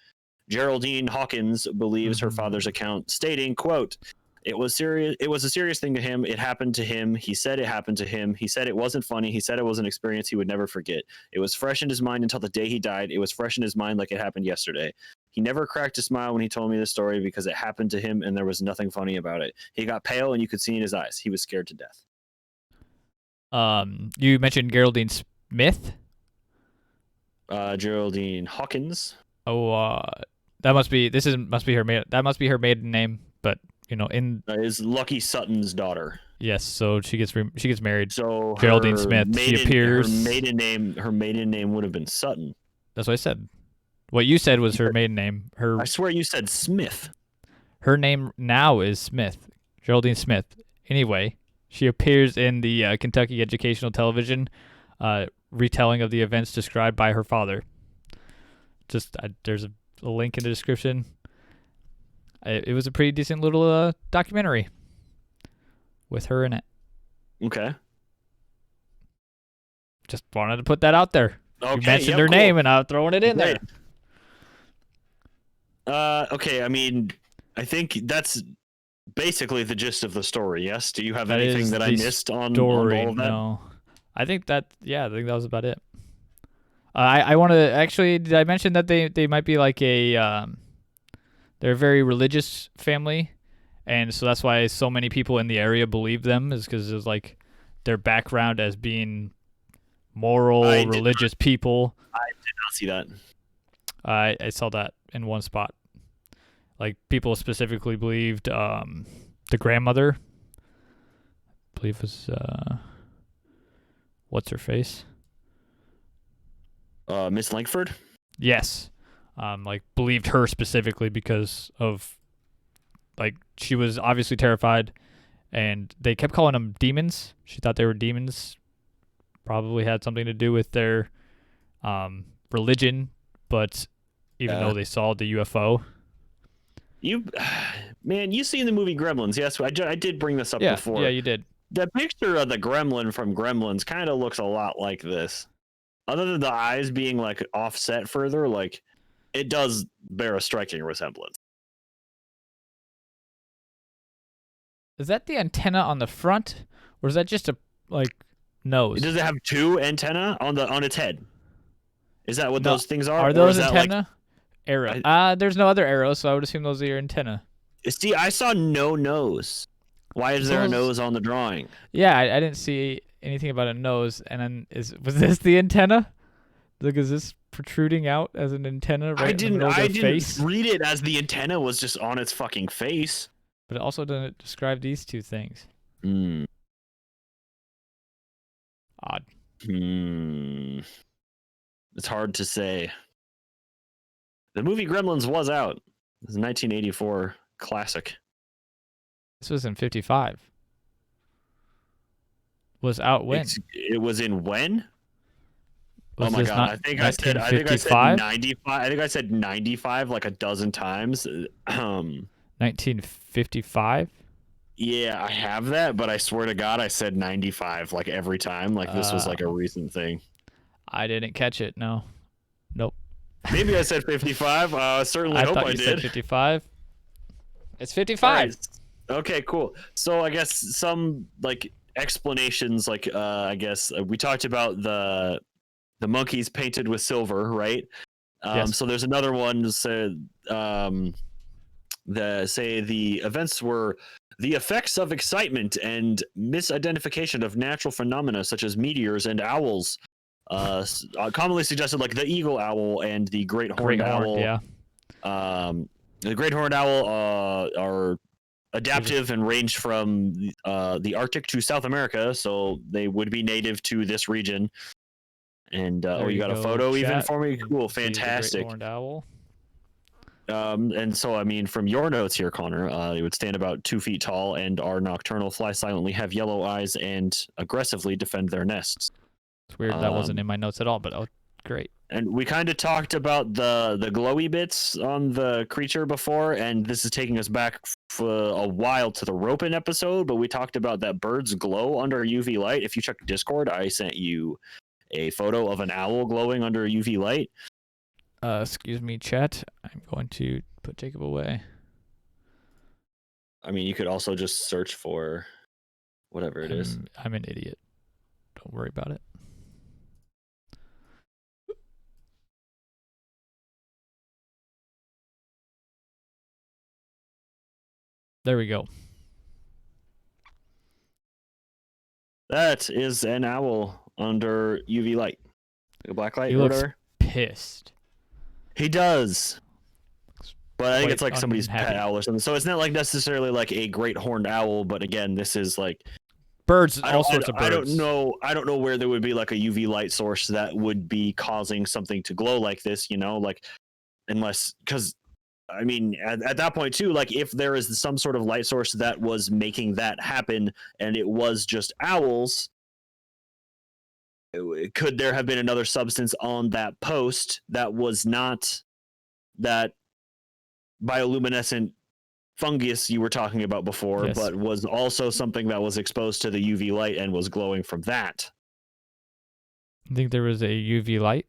Geraldine Hawkins, believes her father's account, stating, quote, It was a serious thing to him. It happened to him. He said it happened to him. He said it wasn't funny. He said it was an experience he would never forget. It was fresh in his mind until the day he died. It was fresh in his mind like it happened yesterday. He never cracked a smile when he told me the story because it happened to him and there was nothing funny about it. He got pale and you could see in his eyes. He was scared to death. You mentioned Geraldine Smith. Geraldine Hawkins. Oh, that must be her maiden name, but is Lucky Sutton's daughter. Yes, so she gets married. So Geraldine Smith. She appears. Her maiden name would have been Sutton. That's what I said. What you said was her maiden name. I swear you said Smith. Her name now is Smith. Geraldine Smith. Anyway, she appears in the Kentucky Educational Television retelling of the events described by her father. There's a link in the description. It was a pretty decent little documentary with her in it. Okay. Just wanted to put that out there. Okay, you mentioned her name, and I'm throwing it in there. Okay, I mean, I think that's basically the gist of the story, yes? Do you have anything that I missed on all of that? No. I think that was about it. I want to actually, did I mention that they might be like they're a very religious family, and so that's why so many people in the area believe them, is because it's like their background as being moral, religious people. I did not see that. I saw that in one spot. Like, people specifically believed the grandmother, I believe was what's her face? Miss Langford? Yes. Believed her specifically because of, she was obviously terrified, and they kept calling them demons. She thought they were demons. Probably had something to do with their religion, but even though they saw the UFO. You seen the movie Gremlins? Yes, I did bring this up before. Yeah, you did. The picture of the gremlin from Gremlins kind of looks a lot like this. Other than the eyes being offset further, it does bear a striking resemblance. Is that the antenna on the front, or is that just a nose? Does it have two antennae on its head? Is that what those things are? Are those antenna? Arrow. There's no other arrows, so I would assume those are your antenna. See, I saw no nose. Why is there a nose on the drawing? Yeah, I didn't see anything about a nose. And then was this the antenna? Is this protruding out as an antenna right in the middle of their face? I didn't read it as the antenna was just on its fucking face. But it also doesn't describe these two things. Odd. It's hard to say. The movie Gremlins was out. It was a 1984 classic. This was in 55. Was out when? It was in when? Was oh my god! I think I said 95. I think I said 95 like a dozen times. 1955. Yeah, I have that, but I swear to God, I said 95 every time. This was a recent thing. I didn't catch it. No. Nope. Maybe I said 55. Certainly hope I did. Said 55. It's 55. Right. Okay, cool. So I guess some explanations. I guess we talked about the monkeys painted with silver, right? Yes. So there's another one. The events were the effects of excitement and misidentification of natural phenomena such as meteors and owls. Commonly suggested the eagle owl and the great horned owl. Yeah. The great horned owl are adaptive and range from the Arctic to South America, so they would be native to this region. And you got a photo even for me? Cool, fantastic. Great horned owl. And so, I mean, from your notes here, Connor, they would stand about 2 feet tall and are nocturnal, fly silently, have yellow eyes, and aggressively defend their nests. It's weird that wasn't in my notes at all, but Great. And we kind of talked about the glowy bits on the creature before, and this is taking us back for a while to the Ropin episode, but we talked about that birds glow under UV light. If you check Discord, I sent you a photo of an owl glowing under UV light. Excuse me, chat. I'm going to put Jacob away. I mean, you could also just search for whatever it is. I'm an idiot. Don't worry about it. There we go. That is an owl under UV light. Like a black light He or looks whatever. pissed. He does. But I think Quite it's like somebody's pet unhappy. owl or something. So it's not like necessarily like a great horned owl, but again, this is like Birds, all sorts of birds. I don't know where there would be like a UV light source that would be causing something to glow like this, you know, like unless because I mean at that point too, like if there is some sort of light source that was making that happen and it was just owls, could there have been another substance on that post that was not that bioluminescent fungus you were talking about before, Yes. but was also something that was exposed to the UV light and was glowing from that? I think there was a UV light.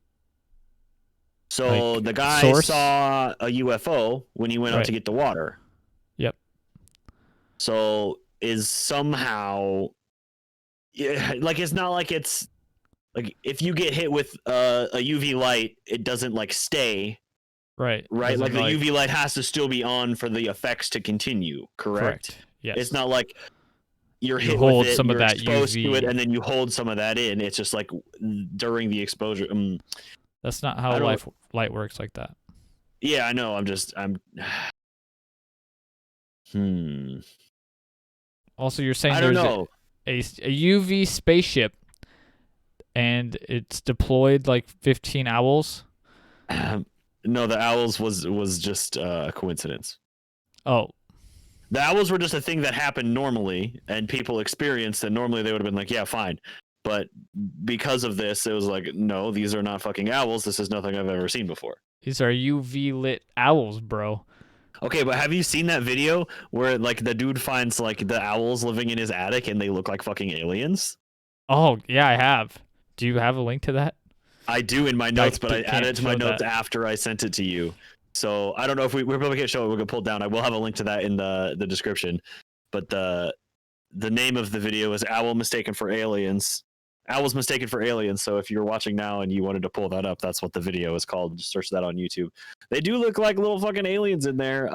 So Like, the guy source? saw a UFO when he went out Right. to get the water. Yep. So is somehow, yeah, like it's not like it's like if you get hit with a UV light, it doesn't like stay, Right. right? Doesn't Like the UV light has to still be on for the effects to continue, correct? Yes. It's not like you're You hit hold with it, some of you're that exposed to UV. it, and then you hold some of that in. It's just like during the exposure. That's not I how don't- light works like that. Yeah, I know. Also, you're saying I don't there's know. a UV spaceship, and it's deployed like 15 owls. No, the owls was just a coincidence. Oh, The owls were just a thing that happened normally, and people experienced, and normally they would have been like, yeah, fine. But because of this, it was like, no, these are not fucking owls. This is nothing I've ever seen before. these are UV lit owls, bro. Okay, but have you seen that video where like the dude finds like the owls living in his attic and they look like fucking aliens? Oh, yeah, I have. Do you have a link to that? I do in my notes, but I can't added it to my show notes that. after I sent it to you. So I don't know if we probably can't show it. We're gonna pull it down. I will have a link to that in the description. But the name of the video is "Owl Mistaken for Aliens." Owls Mistaken for Aliens. So if you're watching now and you wanted to pull that up, that's what the video is called. Just search that on YouTube. They do look like little fucking aliens in there.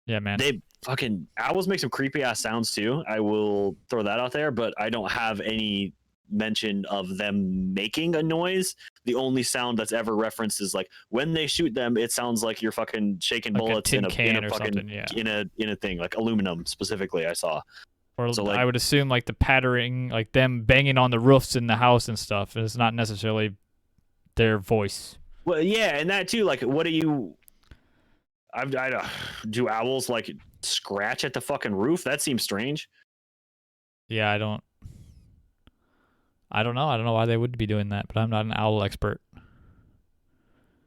Yeah, man. They fucking owls make some creepy ass sounds too. I will throw that out there, but I don't have any mention of them making a noise. The only sound that's ever referenced is like when they shoot them, it sounds like you're fucking shaking Like a bullets tin in can a or fucking something, yeah. in a thing like aluminum specifically. I saw. Or So, like- I would assume like the pattering, like them banging on the roofs in the house and stuff, is not necessarily their voice. Well, yeah, and that too. Like, what do you? Do owls like scratch at the fucking roof? That seems strange. Yeah, I don't know. I don't know why they would be doing that, but I'm not an owl expert.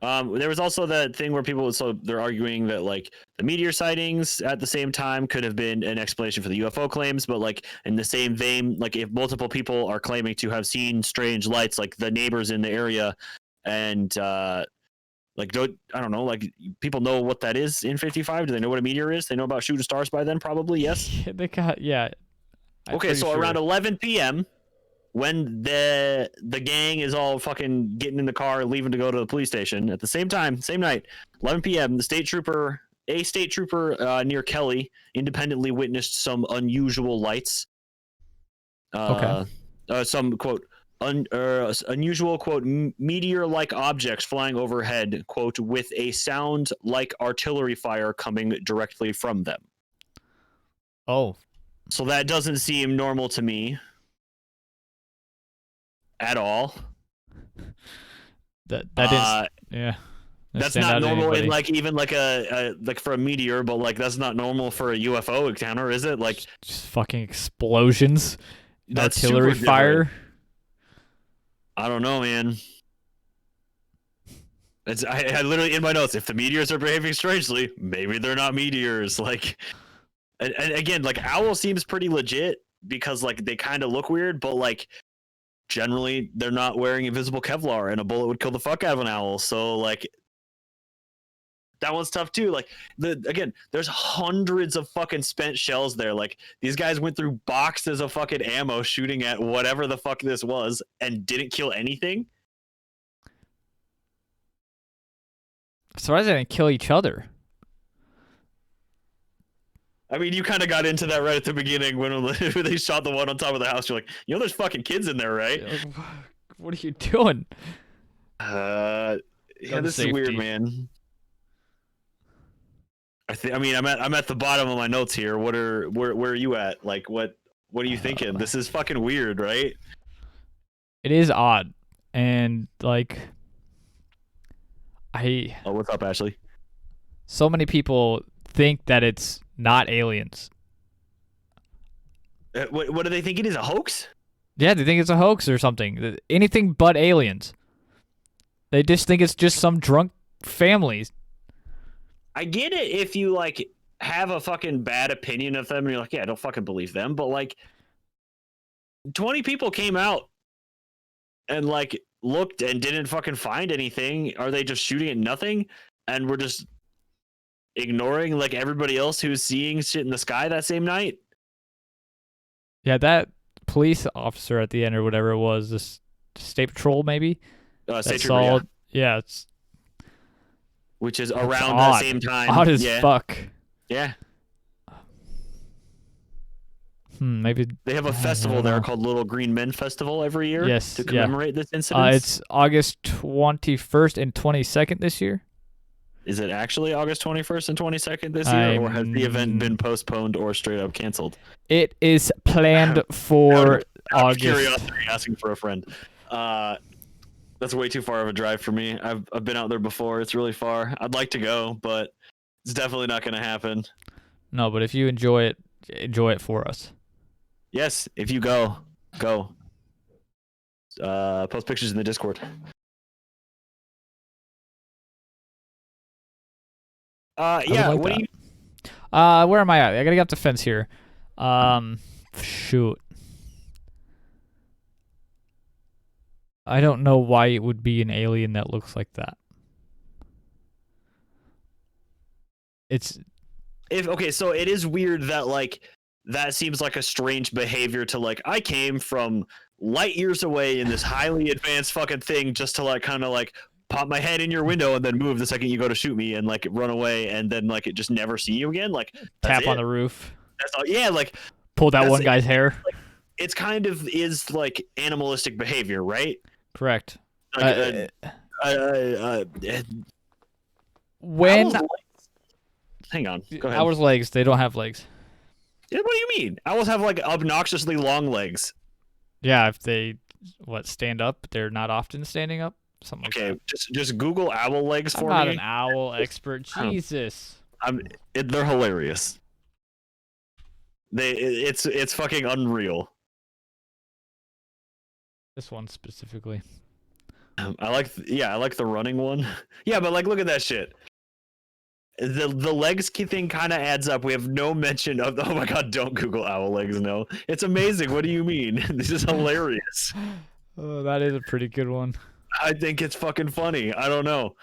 There was also that thing where they're arguing that like the meteor sightings at the same time could have been an explanation for the UFO claims, but like in the same vein, like if multiple people are claiming to have seen strange lights, like the neighbors in the area, and like I don't know, like people know what that is in 55. Do they know what a meteor is? They know about shooting stars by then, probably. Yes. They got Okay, so around 11 p.m. when the gang is all fucking getting in the car leaving to go to the police station at the same time, same night, 11 p.m. A state trooper near Kelly independently witnessed some unusual lights. Some quote unusual quote meteor-like objects flying overhead quote with a sound like artillery fire coming directly from them. Oh, So that doesn't seem normal to me at all. that didn't. Yeah. That's stand not out to normal in anybody. like even like a like for a meteor, but like that's not normal for a UFO encounter, is it? Like Just fucking explosions, that's artillery super fire. different. I don't know, man. I literally in my notes, if the meteors are behaving strangely, maybe they're not meteors. Like, and again, like owl seems pretty legit because like they kind of look weird, but like generally they're not wearing invisible Kevlar, and a bullet would kill the fuck out of an owl. So like that one's tough too. Like again, there's hundreds of fucking spent shells there. Like these guys went through boxes of fucking ammo shooting at whatever the fuck this was and didn't kill anything. I'm surprised they didn't kill each other. I mean, you kind of got into that right at the beginning when they shot the one on top of the house. You're like, there's fucking kids in there, right? What are you doing? Yeah, this is weird, man. I mean, I'm at the bottom of my notes here. Where are you at? Like, what are you thinking? This is fucking weird, right? It is odd, and like, Oh, what's up, Ashley? So many people think that it's not aliens. What do they think it is? A hoax? Yeah, they think it's a hoax or something. Anything but aliens. They just think it's just some drunk families. I get it if you like have a fucking bad opinion of them and you're like, yeah, I don't fucking believe them. But like 20 people came out and like looked and didn't fucking find anything. Are they just shooting at nothing? And we're just ignoring like everybody else who's seeing shit in the sky that same night? Yeah, that police officer at the end or whatever it was, this state patrol maybe. State trooper, yeah, it's which is around that same time. Odd as fuck. Yeah. Maybe they have a festival there called Little Green Men Festival every year. Yes, to commemorate this incident. It's August 21st and 22nd this year. Is it actually August 21st and 22nd this year, or has the event been postponed or straight up canceled? It is planned for August. Curiosity, asking for a friend. That's way too far of a drive for me. I've been out there before. It's really far. I'd like to go, but it's definitely not going to happen. No, but if you enjoy it for us. Yes, if you go. Post pictures in the Discord. Yeah, like what that. do you... Where am I at? I gotta get up the fence here. Shoot. I don't know why it would be an alien that looks like that. Okay, so it is weird that like that seems like a strange behavior to like I came from light years away in this highly advanced fucking thing just to like kind of like pop my head in your window and then move the second you go to shoot me and like run away and then like it just never see you again. Like tap on the roof. That's all. Yeah, like pull that one guy's hair. Like, it's kind of is like animalistic behavior, right? Correct. Like, when hang on, go ahead. Owls' legs, they don't have legs. Yeah, what do you mean? Owls have like obnoxiously long legs. Yeah, if they stand up, they're not often standing up. Something okay, like that. just Google owl legs for me. I'm not an owl expert. Jesus. They're hilarious. It's fucking unreal. This one specifically. I like the running one. Yeah, but like look at that shit. The legs thing kind of adds up. We have no mention of oh my god, don't Google owl legs. No, it's amazing. What do you mean? This is hilarious. Oh, that is a pretty good one. I think it's fucking funny. I don't know.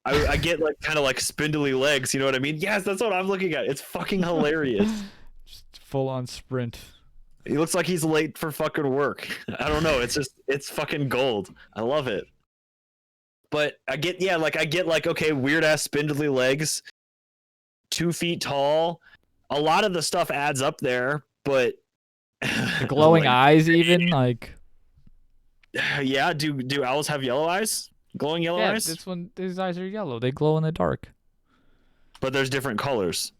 I get like kind of like spindly legs. You know what I mean? Yes, that's what I'm looking at. It's fucking hilarious. Just full on sprint. He looks like he's late for fucking work. I don't know. It's fucking gold. I love it. But I get okay, weird ass spindly legs, 2 feet tall. A lot of the stuff adds up there, but the glowing eyes even like. Yeah, do owls have yellow eyes? Glowing yellow eyes? Yeah, this one, his eyes are yellow. They glow in the dark. But there's different colors.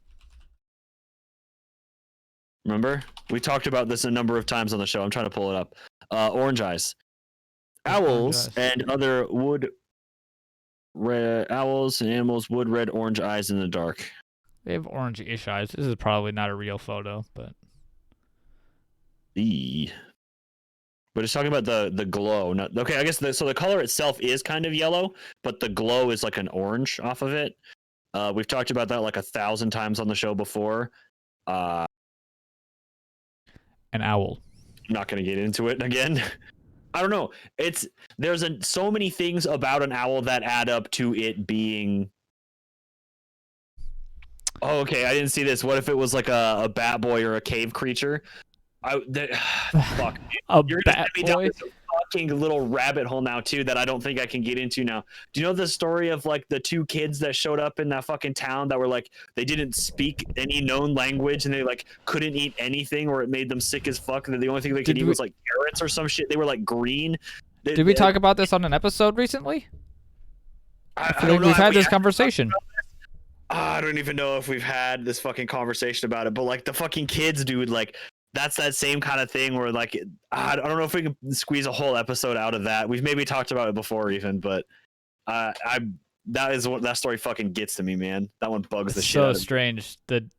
Remember? We talked about this a number of times on the show. I'm trying to pull it up. Orange eyes. Owls and other owls and animals would red orange eyes in the dark. They have orange-ish eyes. This is probably not a real photo, but But it's talking about the glow. Not, okay, I guess so the color itself is kind of yellow, but the glow is like an orange off of it. We've talked about that like 1,000 times on the show before. An owl. I'm not going to get into it again. I don't know. There's so many things about an owl that add up to it being. Oh, okay, I didn't see this. What if it was like a bat boy or a cave creature? Fuck. You're gonna send me down this fucking little rabbit hole now too that I don't think I can get into now. Do you know the story of like the 2 kids that showed up in that fucking town that were like they didn't speak any known language and they like couldn't eat anything or it made them sick as fuck and the only thing they could eat was like carrots or some shit. They were like green. Did we talk about this on an episode recently? I don't know. We've had this conversation. I don't even know if we've had this fucking conversation about it, but like the fucking kids, dude, like that's that same kind of thing where like I don't know if we can squeeze a whole episode out of that. We've maybe talked about it before even, but that is what that story fucking gets to me, man. That one bugs the shit out of me. So strange. The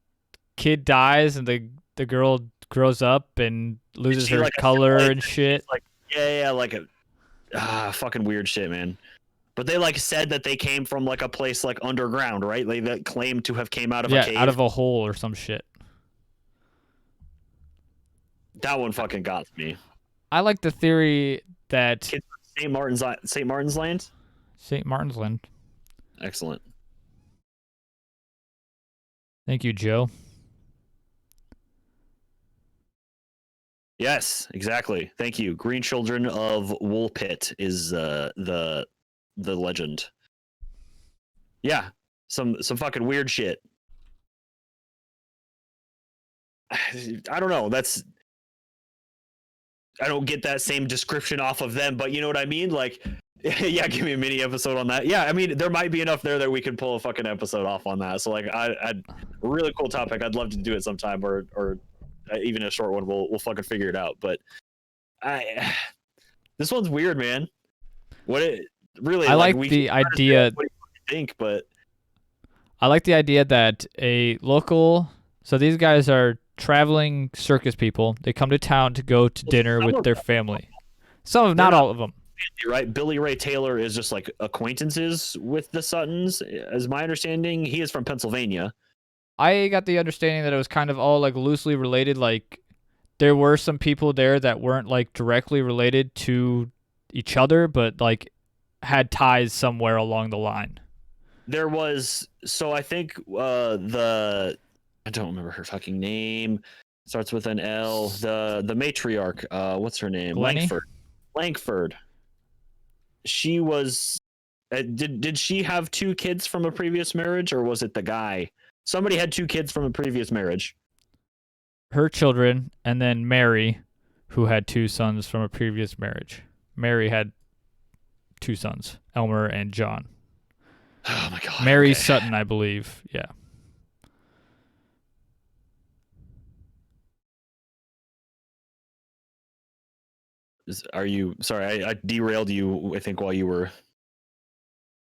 kid dies and the girl grows up and loses her like color and shit. Like like a fucking weird shit, man. But they like said that they came from like a place like underground, right? They claimed to have came out of a cave. Out of a hole or some shit. That one fucking got me. I like the theory that St. Martin's Land. St. Martin's Land. Excellent. Thank you, Joe. Yes, exactly. Thank you. Green Children of Woolpit is the legend. Yeah, some fucking weird shit. I don't know. I don't get that same description off of them, but you know what I mean? Like, yeah, give me a mini episode on that. Yeah, I mean, there might be enough there that we could pull a fucking episode off on that. So, like, I'd really cool topic. I'd love to do it sometime, or even a short one. We'll fucking figure it out. But this one's weird, man. I like the idea. What do you think? But I like the idea that a local. So these guys are traveling circus people. They come to town to go to dinner with their family. Some of, not all of them. Right, Billy Ray Taylor is just like acquaintances with the Suttons, as my understanding. He is from Pennsylvania. I got the understanding that it was kind of all like loosely related. Like there were some people there that weren't like directly related to each other, but like had ties somewhere along the line. There was, so I think I don't remember her fucking name. Starts with an L. The matriarch. What's her name? Lenny? Langford. She was. Did she have 2 kids from a previous marriage, or was it the guy? Somebody had 2 kids from a previous marriage. Her children, and then Mary, who had 2 sons from a previous marriage. Mary had 2 sons, Elmer and John. Oh my god. Mary Sutton, I believe. Yeah. Are you sorry? I derailed you. I think while you were.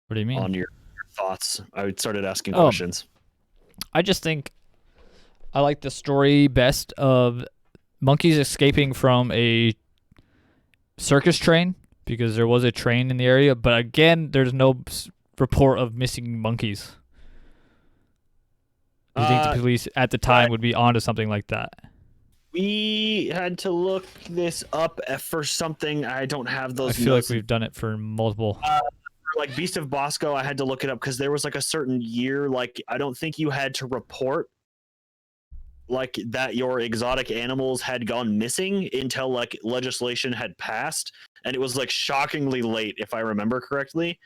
What do you mean? On your thoughts, I started asking questions. I just think I like the story best of monkeys escaping from a circus train because there was a train in the area. But again, there's no report of missing monkeys. Do you think the police at the time would be onto something like that? We had to look this up for something. I don't have those. I feel like we've done it for multiple. For like Beast of Bosco, I had to look it up because there was like a certain year. Like I don't think you had to report like that your exotic animals had gone missing until like legislation had passed, and it was like shockingly late, if I remember correctly.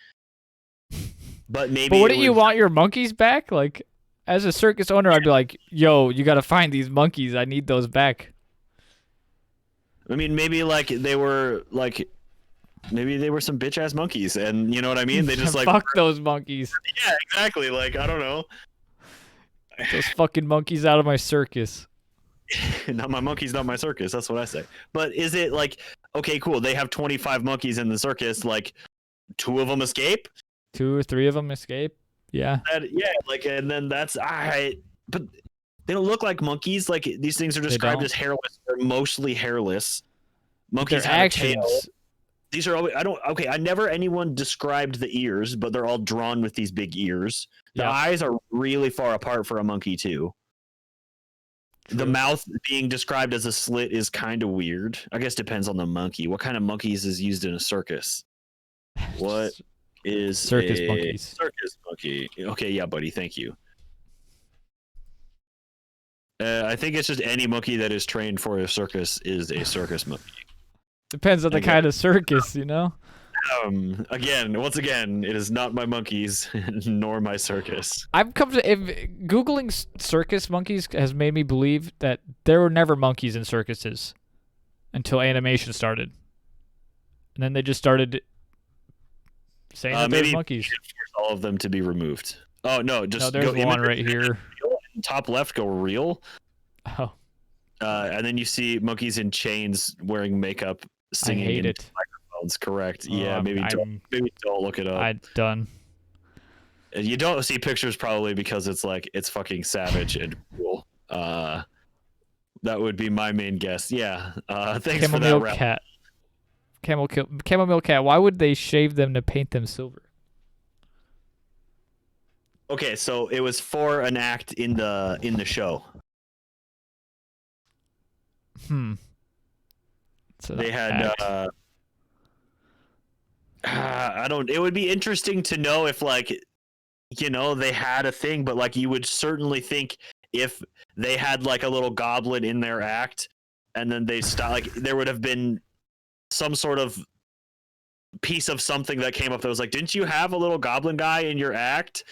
But maybe. But wouldn't you want your monkeys back? Like. As a circus owner, I'd be like, yo, you got to find these monkeys. I need those back. I mean, maybe like they were like, maybe they were some bitch ass monkeys, and you know what I mean? They just like fuck those monkeys. Yeah, exactly. Like I don't know. Those fucking monkeys out of my circus. Not my monkeys, not my circus. That's what I say. But is it like, okay, cool. They have 25 monkeys in the circus. Like 2 of them escape? 2 or 3 of them escape. Yeah. Yeah, like, and then that's but they don't look like monkeys. Like these things are described as hairless. They're mostly hairless. Monkeys Their have actions. a tail. These are always, I never anyone described the ears, but they're all drawn with these big ears. The eyes are really far apart for a monkey too. True. The mouth being described as a slit is kind of weird. I guess depends on the monkey. What kind of monkeys is used in a circus? What is circus monkeys? Circus monkey. Okay, yeah, buddy, thank you. I think it's just any monkey that is trained for a circus is a circus monkey. Depends on the kind of circus, you know? Once again, it is not my monkeys, nor my circus. I've come to Googling circus monkeys has made me believe that there were never monkeys in circuses until animation started. And then they just started saying that there's monkeys. All of them to be removed. Oh, no, just there's one right here. Top left, go real. Oh. And then you see monkeys in chains wearing makeup, singing. I hate it. Microphones, correct. Yeah, maybe don't look it up. I'm done. You don't see pictures probably because it's fucking savage and cool. That would be my main guess. Yeah. Thanks for that wrap. Cat. Chamomile cat. Why would they shave them to paint them silver? Okay, so it was for an act in the show. So they had it would be interesting to know if they had a thing, but you would certainly think if they had a little goblin in their act and then they stopped, there would have been some sort of piece of something that came up that was didn't you have a little goblin guy in your act?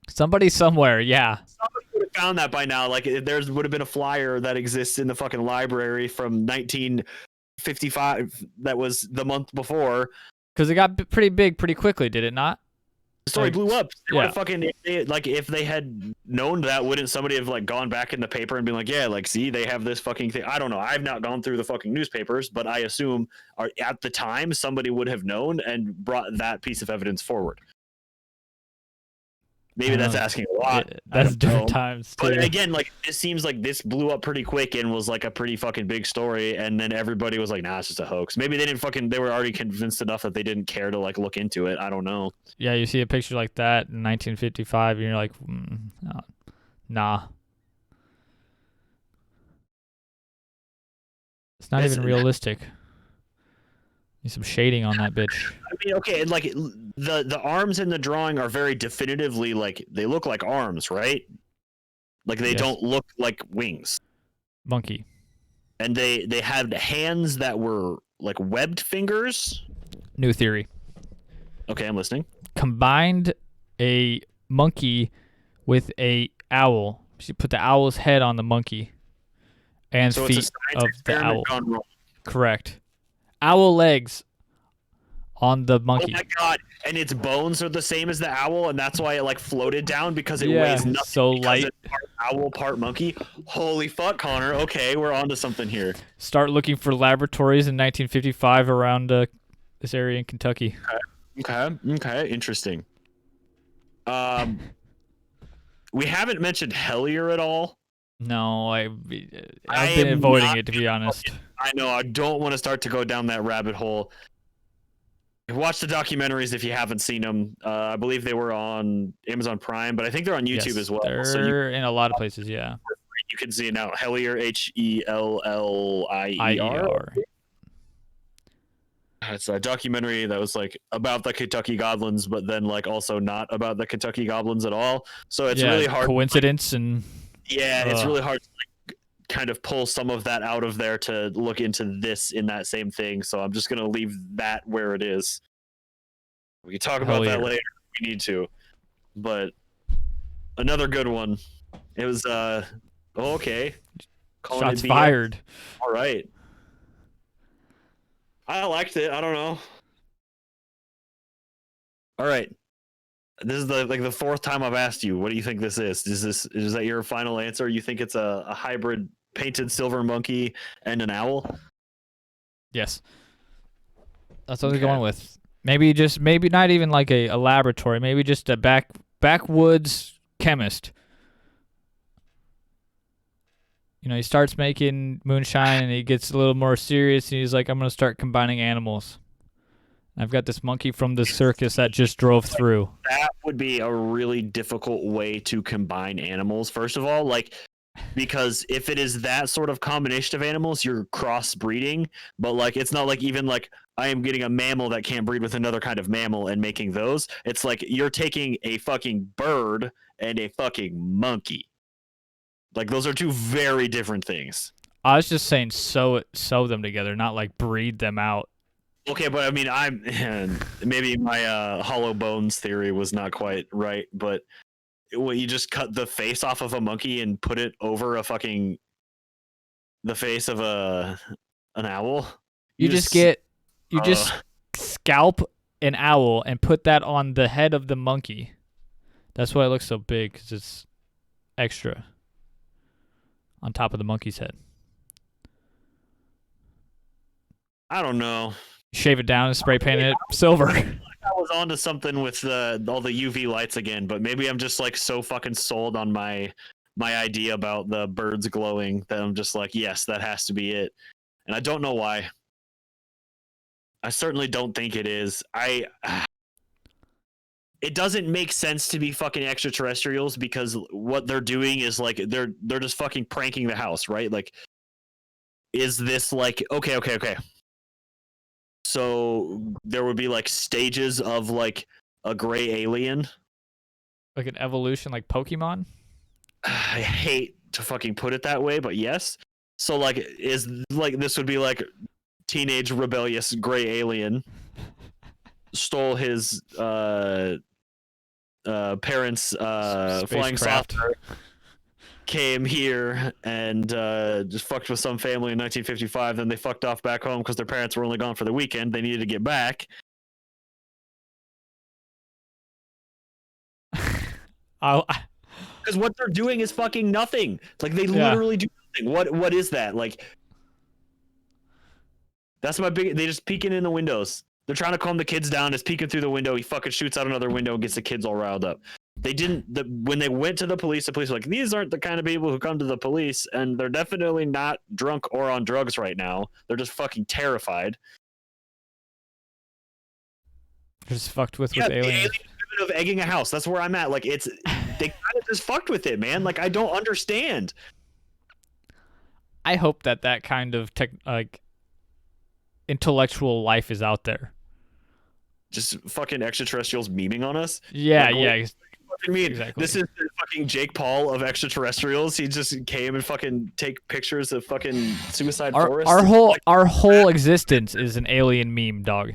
Somebody somewhere, yeah. Somebody would have found that by now. There would have been a flyer that exists in the fucking library from 1955 that was the month before. Because it got pretty big pretty quickly, did it not? The story blew up. Yeah. If they had known that, wouldn't somebody have gone back in the paper and been see, they have this fucking thing. I don't know. I've not gone through the fucking newspapers, but I assume at the time somebody would have known and brought that piece of evidence forward. Maybe that's asking a lot. That's different times too. But again, it seems like this blew up pretty quick and was a pretty fucking big story, and then everybody was nah, it's just a hoax. Maybe they were already convinced enough that they didn't care to look into it. I don't know. Yeah, you see a picture like that in 1955, and you're like, nah. It's not even realistic. Need some shading on that bitch. I mean, okay, and the arms in the drawing are very definitively they look like arms, right? They don't look like wings. Monkey. And they had hands that were webbed fingers. New theory. Okay, I'm listening. Combined a monkey with a owl. She put the owl's head on the monkey and so feet it's a of the owl. Gone wrong. Correct. Owl legs on the monkey. Oh my god! And its bones are the same as the owl, and that's why it floated down because it weighs nothing. So light. It's part owl, part monkey. Holy fuck, Connor! Okay, we're onto something here. Start looking for laboratories in 1955 around this area in Kentucky. Okay, interesting. We haven't mentioned Hellier at all. No, I've been avoiding it, to be honest. I know, I don't want to start to go down that rabbit hole. Watch the documentaries if you haven't seen them. I believe they were on Amazon Prime, but I think they're on YouTube as well. They're in a lot of places, yeah. You can see it now. Hellier, Hellier. It's a documentary that was about the Kentucky Goblins, but then also not about the Kentucky Goblins at all. So it's really hard. Coincidence and it's really hard to kind of pull some of that out of there to look into this in that same thing. So I'm just gonna leave that where it is. We can talk about that later if we need to. But another good one. It was okay. Shots fired. All right. I liked it. I don't know. All right. This is the fourth time I've asked you. What do you think this is? Is that your final answer? You think it's a hybrid painted silver monkey and an owl? Yes. That's what I was going with. Maybe not even a laboratory. Maybe just a backwoods chemist. he starts making moonshine and he gets a little more serious and he's like, I'm going to start combining animals. I've got this monkey from the circus that just drove through. That would be a really difficult way to combine animals, first of all, like, because if it is that sort of combination of animals, you're crossbreeding, but like it's not like even like I am getting a mammal that can't breed with another kind of mammal and making those. It's like you're taking a fucking bird and a fucking monkey. Like those are two very different things. I was just saying sew them together, not like breed them out. Okay, but I mean, maybe my hollow bones theory was not quite right, but you just cut the face off of a monkey and put it over the face of an owl. You just scalp an owl and put that on the head of the monkey. That's why it looks so big, because it's extra on top of the monkey's head. I don't know. Shave it down and spray paint it silver. I was onto something with all the UV lights again, but maybe I'm just like so fucking sold on my idea about the birds glowing that I'm just like, yes, that has to be it. And I don't know why. I certainly don't think it is. It doesn't make sense to be fucking extraterrestrials because what they're doing is like they're just fucking pranking the house, right? Like, is this like okay. So there would be like stages of like a gray alien. Like an evolution, like Pokemon? I hate to fucking put it that way, but yes. So like this would be like teenage rebellious gray alien stole his parents' flying saucer, came here and just fucked with some family in 1955. Then they fucked off back home because their parents were only gone for the weekend. They needed to get back. Because what they're doing is fucking nothing. Like they literally do nothing. What is that? Like that's my big. They just peeking in the windows. They're trying to calm the kids down. Just peeking through the window. He fucking shoots out another window and gets the kids all riled up. They didn't. When they went to the police were like, these aren't the kind of people who come to the police, and they're definitely not drunk or on drugs right now. They're just fucking terrified. Just fucked with aliens. Of egging a house. That's where I'm at. Like they kind of just fucked with it, man. Like I don't understand. I hope that kind of intellectual life is out there. Just fucking extraterrestrials memeing on us. Yeah, Exactly. This is the fucking Jake Paul of extraterrestrials. He just came and fucking take pictures of fucking suicide forests. Our whole existence is an alien meme, dog.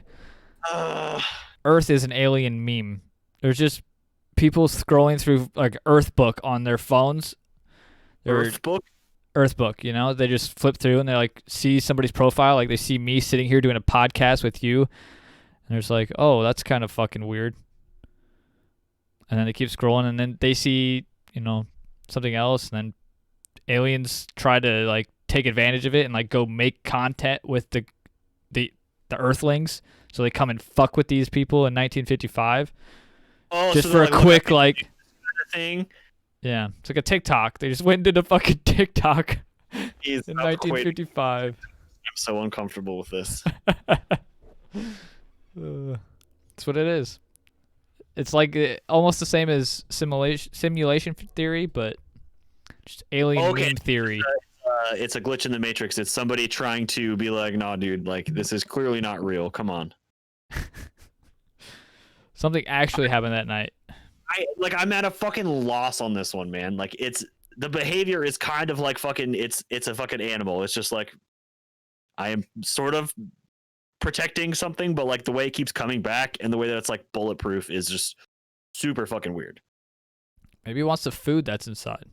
Earth is an alien meme. There's just people scrolling through like Earth Book on their phones. Earth Book, they just flip through and they like see somebody's profile, like they see me sitting here doing a podcast with you, and there's like, oh, that's kind of fucking weird. And then they keep scrolling, and then they see, something else, and then aliens try to like take advantage of it and like go make content with the Earthlings, so they come and fuck with these people in 1955. Oh, just so for a quick like thing. Yeah, it's like a TikTok. They just went and did a fucking TikTok in 1955. I'm so uncomfortable with this. That's what it is. It's like almost the same as simulation theory, but just alien meme theory. It's a glitch in the Matrix. It's somebody trying to be like, nah, dude, like this is clearly not real. Come on. Something actually happened that night. I'm at a fucking loss on this one, man. Like the behavior is kind of like fucking it's a fucking animal. It's just like I am sort of protecting something, but like the way it keeps coming back and the way that it's like bulletproof is just super fucking weird. Maybe it wants the food that's inside.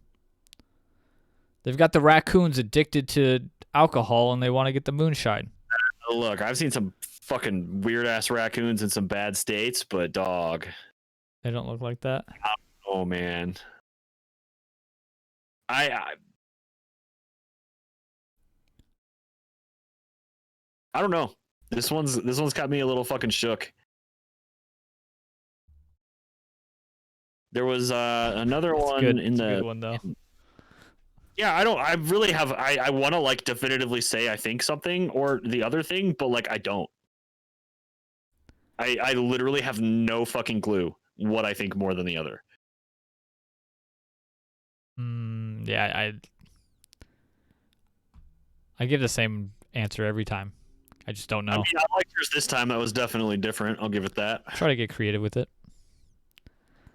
They've got the raccoons addicted to alcohol and they want to get the moonshine. Look, I've seen some fucking weird ass raccoons in some bad states, but dog, they don't look like that. Oh man, I don't know. This one's got me a little fucking shook. There was another one in the good one though. Yeah, I really have. I want to like definitively say I think something or the other thing, but like I don't. I literally have no fucking clue what I think more than the other. Yeah, I give the same answer every time. I just don't know. I mean, I liked yours this time. That was definitely different. I'll give it that. Try to get creative with it.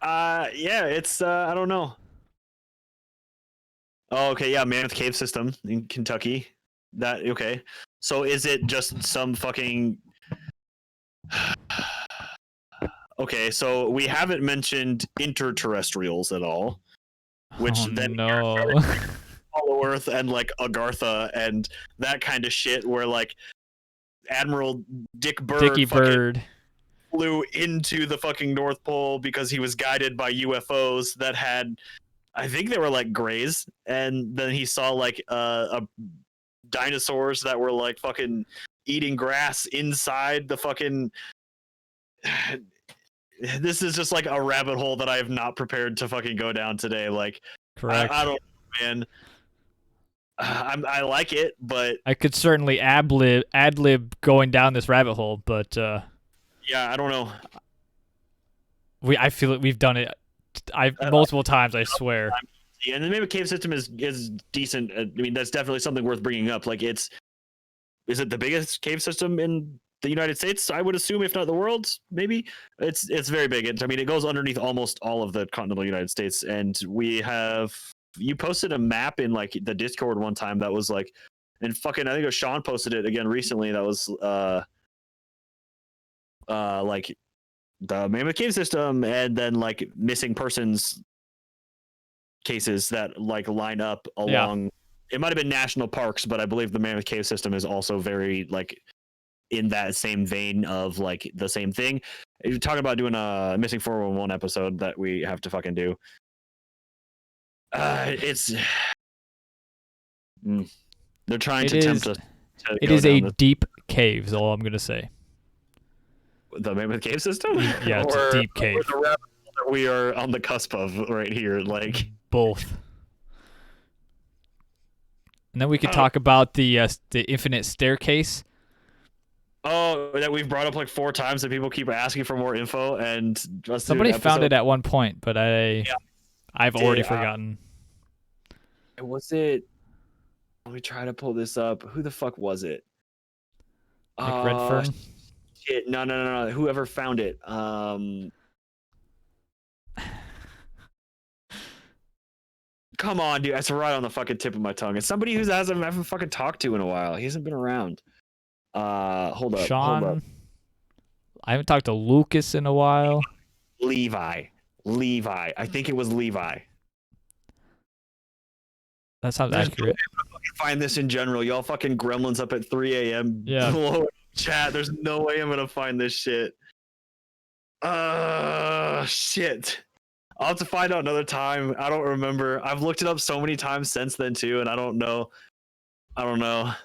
Yeah, it's I don't know. Oh, okay, yeah, Mammoth Cave System in Kentucky. That okay. So is it just some fucking Okay, so we haven't mentioned interterrestrials at all, which then no. Hollow Earth and like Agartha and that kind of shit where like Admiral Dickie Bird flew into the fucking North Pole because he was guided by UFOs that had, I think they were like grays, and then he saw like dinosaurs that were like fucking eating grass inside the fucking. This is just like a rabbit hole that I have not prepared to fucking go down today. Like, correct. I don't know, man. I like it, but I could certainly ad lib going down this rabbit hole, but yeah, I don't know. I feel it. We've done it. Multiple times. I swear. And the Mammoth Cave System is decent. I mean, that's definitely something worth bringing up. Like, is it the biggest cave system in the United States? I would assume, if not the world, maybe. It's very big. It goes underneath almost all of the continental United States, and we have. You posted a map in like the Discord one time that was like, and fucking I think it was Sean posted it again recently. That was like the Mammoth Cave System, and then like missing persons cases that like line up along. Yeah. It might have been national parks, but I believe the Mammoth Cave System is also very like in that same vein of like the same thing. You're talking about doing a missing 411 episode that we have to fucking do. It's they're trying to tempt us. It is a deep cave, is all I'm gonna say. The Mammoth Cave System? Yeah, it's a deep cave. Or the rabbit hole that we are on the cusp of right here, like both. And then we could talk about the infinite staircase. Oh, that we've brought up like 4 times, and people keep asking for more info. And somebody found it at one point, but I've already forgotten. Was it? Let me try to pull this up. Who the fuck was it? Like Redfern? Shit. No. Whoever found it. Come on, dude. That's right on the fucking tip of my tongue. It's somebody who I haven't fucking talked to in a while. He hasn't been around. Hold up. Sean. Hold up. I haven't talked to Lucas in a while. Levi. I think it was Levi. That sounds accurate. Find this in general. Y'all fucking gremlins up at 3 a.m. Yeah. Chat. There's no way I'm gonna find this shit. Shit. I'll have to find out another time. I don't remember. I've looked it up so many times since then too, and I don't know. I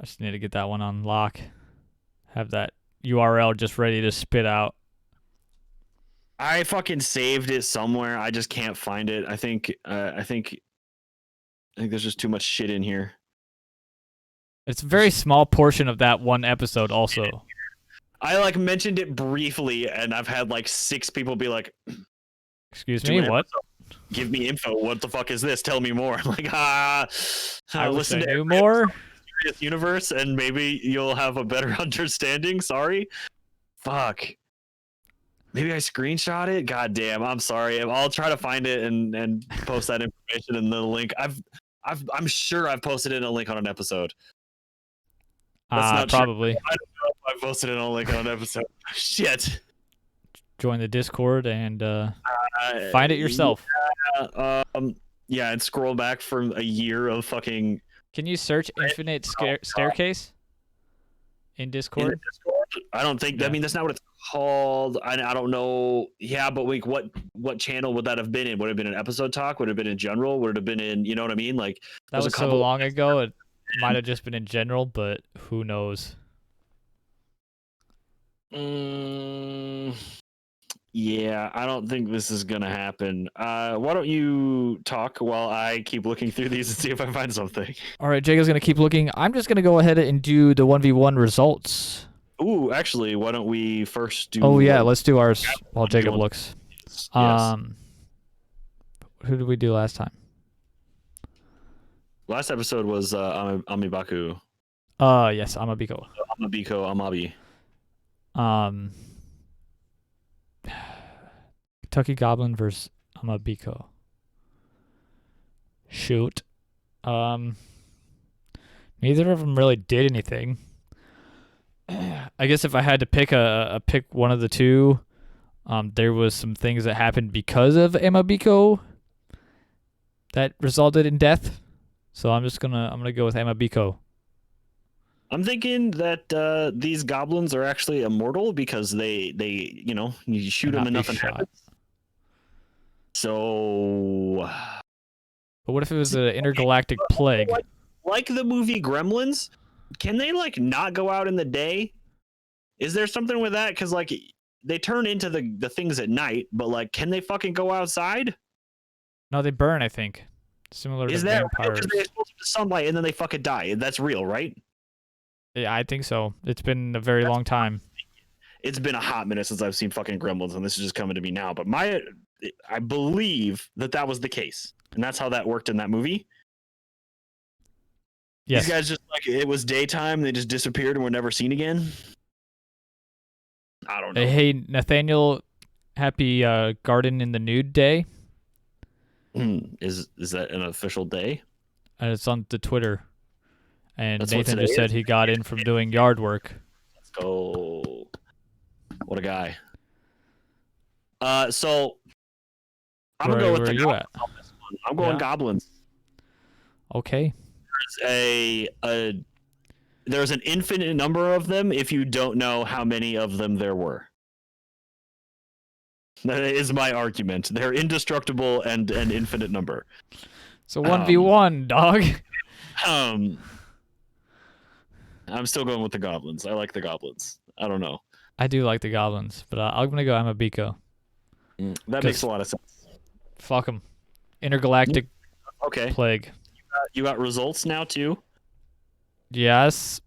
just need to get that one on lock. Have that URL just ready to spit out. I fucking saved it somewhere. I just can't find it. I think there's just too much shit in here. It's a very small portion of that one episode also. I like mentioned it briefly, and I've had like 6 people be like, "Excuse me, what? Give me info. What the fuck is this? Tell me more." I'm like, I listen to more. Universe, and maybe you'll have a better understanding. Sorry. Fuck. Maybe I screenshot it. God damn. I'm sorry. I'll try to find it and post that information in the link. I'm sure I've posted it in a link on an episend. Probably. I don't know if I posted it on a link on an episode. Shit. Join the Discord and find it yourself. Yeah, and scroll back from a year of fucking. Can you search infinite staircase in Discord? I don't think. Yeah. I mean, that's not what it's called. I don't know. Yeah, but like, what channel would that have been in? Would it have been an episode talk? Would it have been in general? Would it have been in? You know what I mean? Like that was so long ago. It might have just been in general, but who knows? Yeah, I don't think this is gonna happen. Why don't you talk while I keep looking through these and see if I find something? All right, Jacob's gonna keep looking. I'm just gonna go ahead and do the 1v1 results. Ooh, actually, why don't we first do? Oh yeah, let's do ours while Jacob one. looks. Yes. Who did we do last time? Last episode was Amibaku. Yes, Amabiko. Amabiko, Amabi. Kentucky Goblin versus Amabiko. Shoot. Neither of them really did anything. I guess if I had to pick pick one of the two, there was some things that happened because of Amabiko that resulted in death. So I'm gonna go with Amabiko. I'm thinking that these goblins are actually immortal because they you shoot them enough and happens. So, but what if it was an intergalactic plague? Like the movie Gremlins, can they like not go out in the day? Is there something with that? Because like they turn into the things at night, but like, can they fucking go outside? No, they burn. I think similar to vampires. They expose them to sunlight and then they fucking die. That's real, right? Yeah, I think so. It's been a very long time. It's been a hot minute since I've seen fucking Gremlins, and this is just coming to me now. But I believe that was the case, and that's how that worked in that movie. Yes. These guys just like it was daytime, they just disappeared and were never seen again. I don't know. Hey, Nathaniel, happy Garden in the Nude Day. Is that an official day? And it's on the Twitter. And That's Nathan just said he got in from doing yard work. Let's go. What a guy. So I'm gonna go with the Goblins on this one. I'm going Goblins. Okay. There's an infinite number of them if you don't know how many of them there were. That is my argument. They're indestructible and an infinite number. So 1v1, dog. I'm still going with the Goblins. I like the Goblins. I don't know. I do like the Goblins, but I'm going to go Amabiko. That makes a lot of sense. Fuck them. Intergalactic plague. You got results now, too? Yes.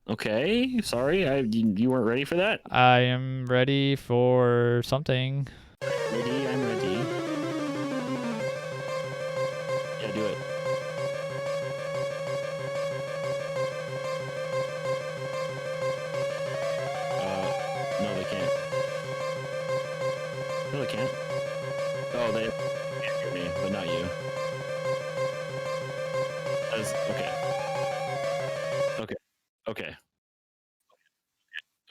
Okay. Sorry. You weren't ready for that? I am ready for something. Ready? I'm ready. Yeah, do it. No, they can't. No, they can't. Oh, they can't hear me, but not you. Okay.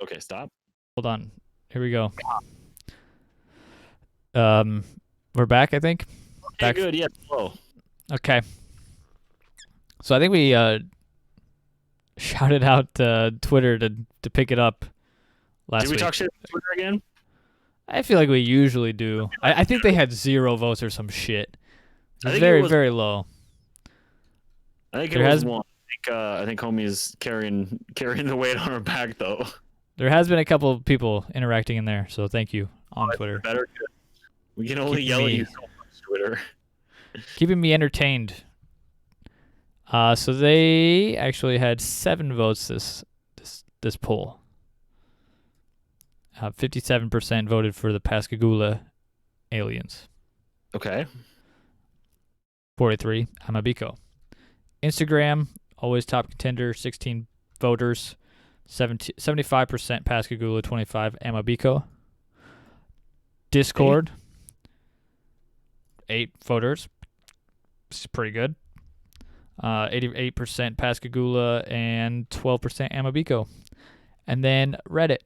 Okay, stop. Hold on. Here we go. We're back, I think. Okay, back. Good. Yeah. Hello. Okay. So I think we shouted out Twitter to pick it up last week. Did we talk shit on Twitter again? I feel like we usually do. I think they had 0 votes or some shit. It was very low. I think it was one. I think homie is carrying the weight on her back though. There has been a couple of people interacting in there, so thank you on Twitter. Better. We can only yell at you so much, Twitter. Keeping me entertained. So they actually had 7 votes this poll. 57% voted for the Pascagoula aliens. Okay. 43 Amabiko. Instagram, always top contender, 16 voters. 75% Pascagoula, 25 Amabiko. Discord, 8 voters. It's pretty good. 88% Pascagoula and 12% Amabiko. And then Reddit.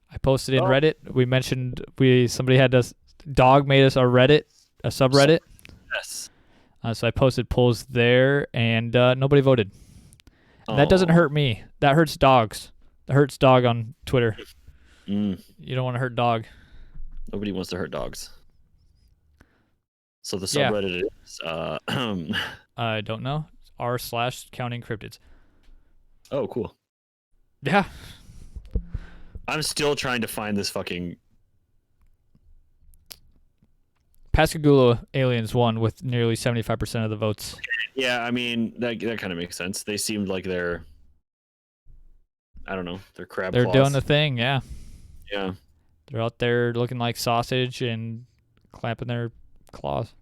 I posted in Reddit. We mentioned somebody had dog made us a subreddit. Yes. So I posted polls there, and nobody voted. And that doesn't hurt me. That hurts dogs. That hurts dog on Twitter. You don't want to hurt dog. Nobody wants to hurt dogs. So the subreddit is I don't know. r/Counting Cryptids. Oh, cool. Yeah. I'm still trying to find this fucking Pascagoula aliens won with nearly 75% of the votes. Yeah, I mean that kind of makes sense. They seemed like they're, I don't know, they're crab They're claws. doing the thing, yeah. Yeah. They're out there looking like sausage and clamping their claws.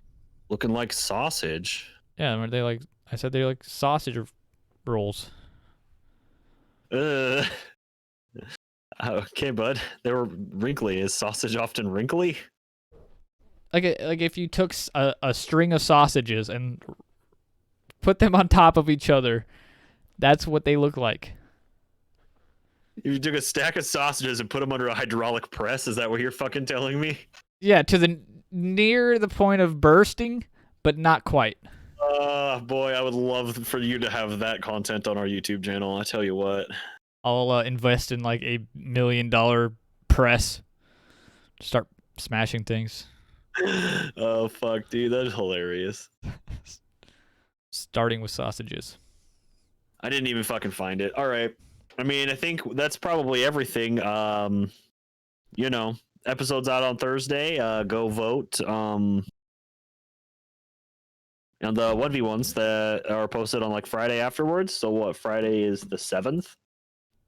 Looking like sausage. Yeah, are they like? I said they're like sausage rolls. Okay, bud. They were wrinkly. Is sausage often wrinkly? Like if you took a string of sausages and put them on top of each other, that's what they look like. If you took a stack of sausages and put them under a hydraulic press, is that what you're fucking telling me? Yeah, to the near the point of bursting, but not quite. Boy, I would love for you to have that content on our YouTube channel. I tell you what. I'll invest in like $1 million press. Start smashing things. Oh fuck, dude, that's hilarious. Starting with sausages. I didn't even fucking find it. All right. I mean, I think that's probably everything. You know, episode's out on Thursday. Go vote. And the 1v1s that are posted on like Friday afterwards. So what? Friday is the 7th.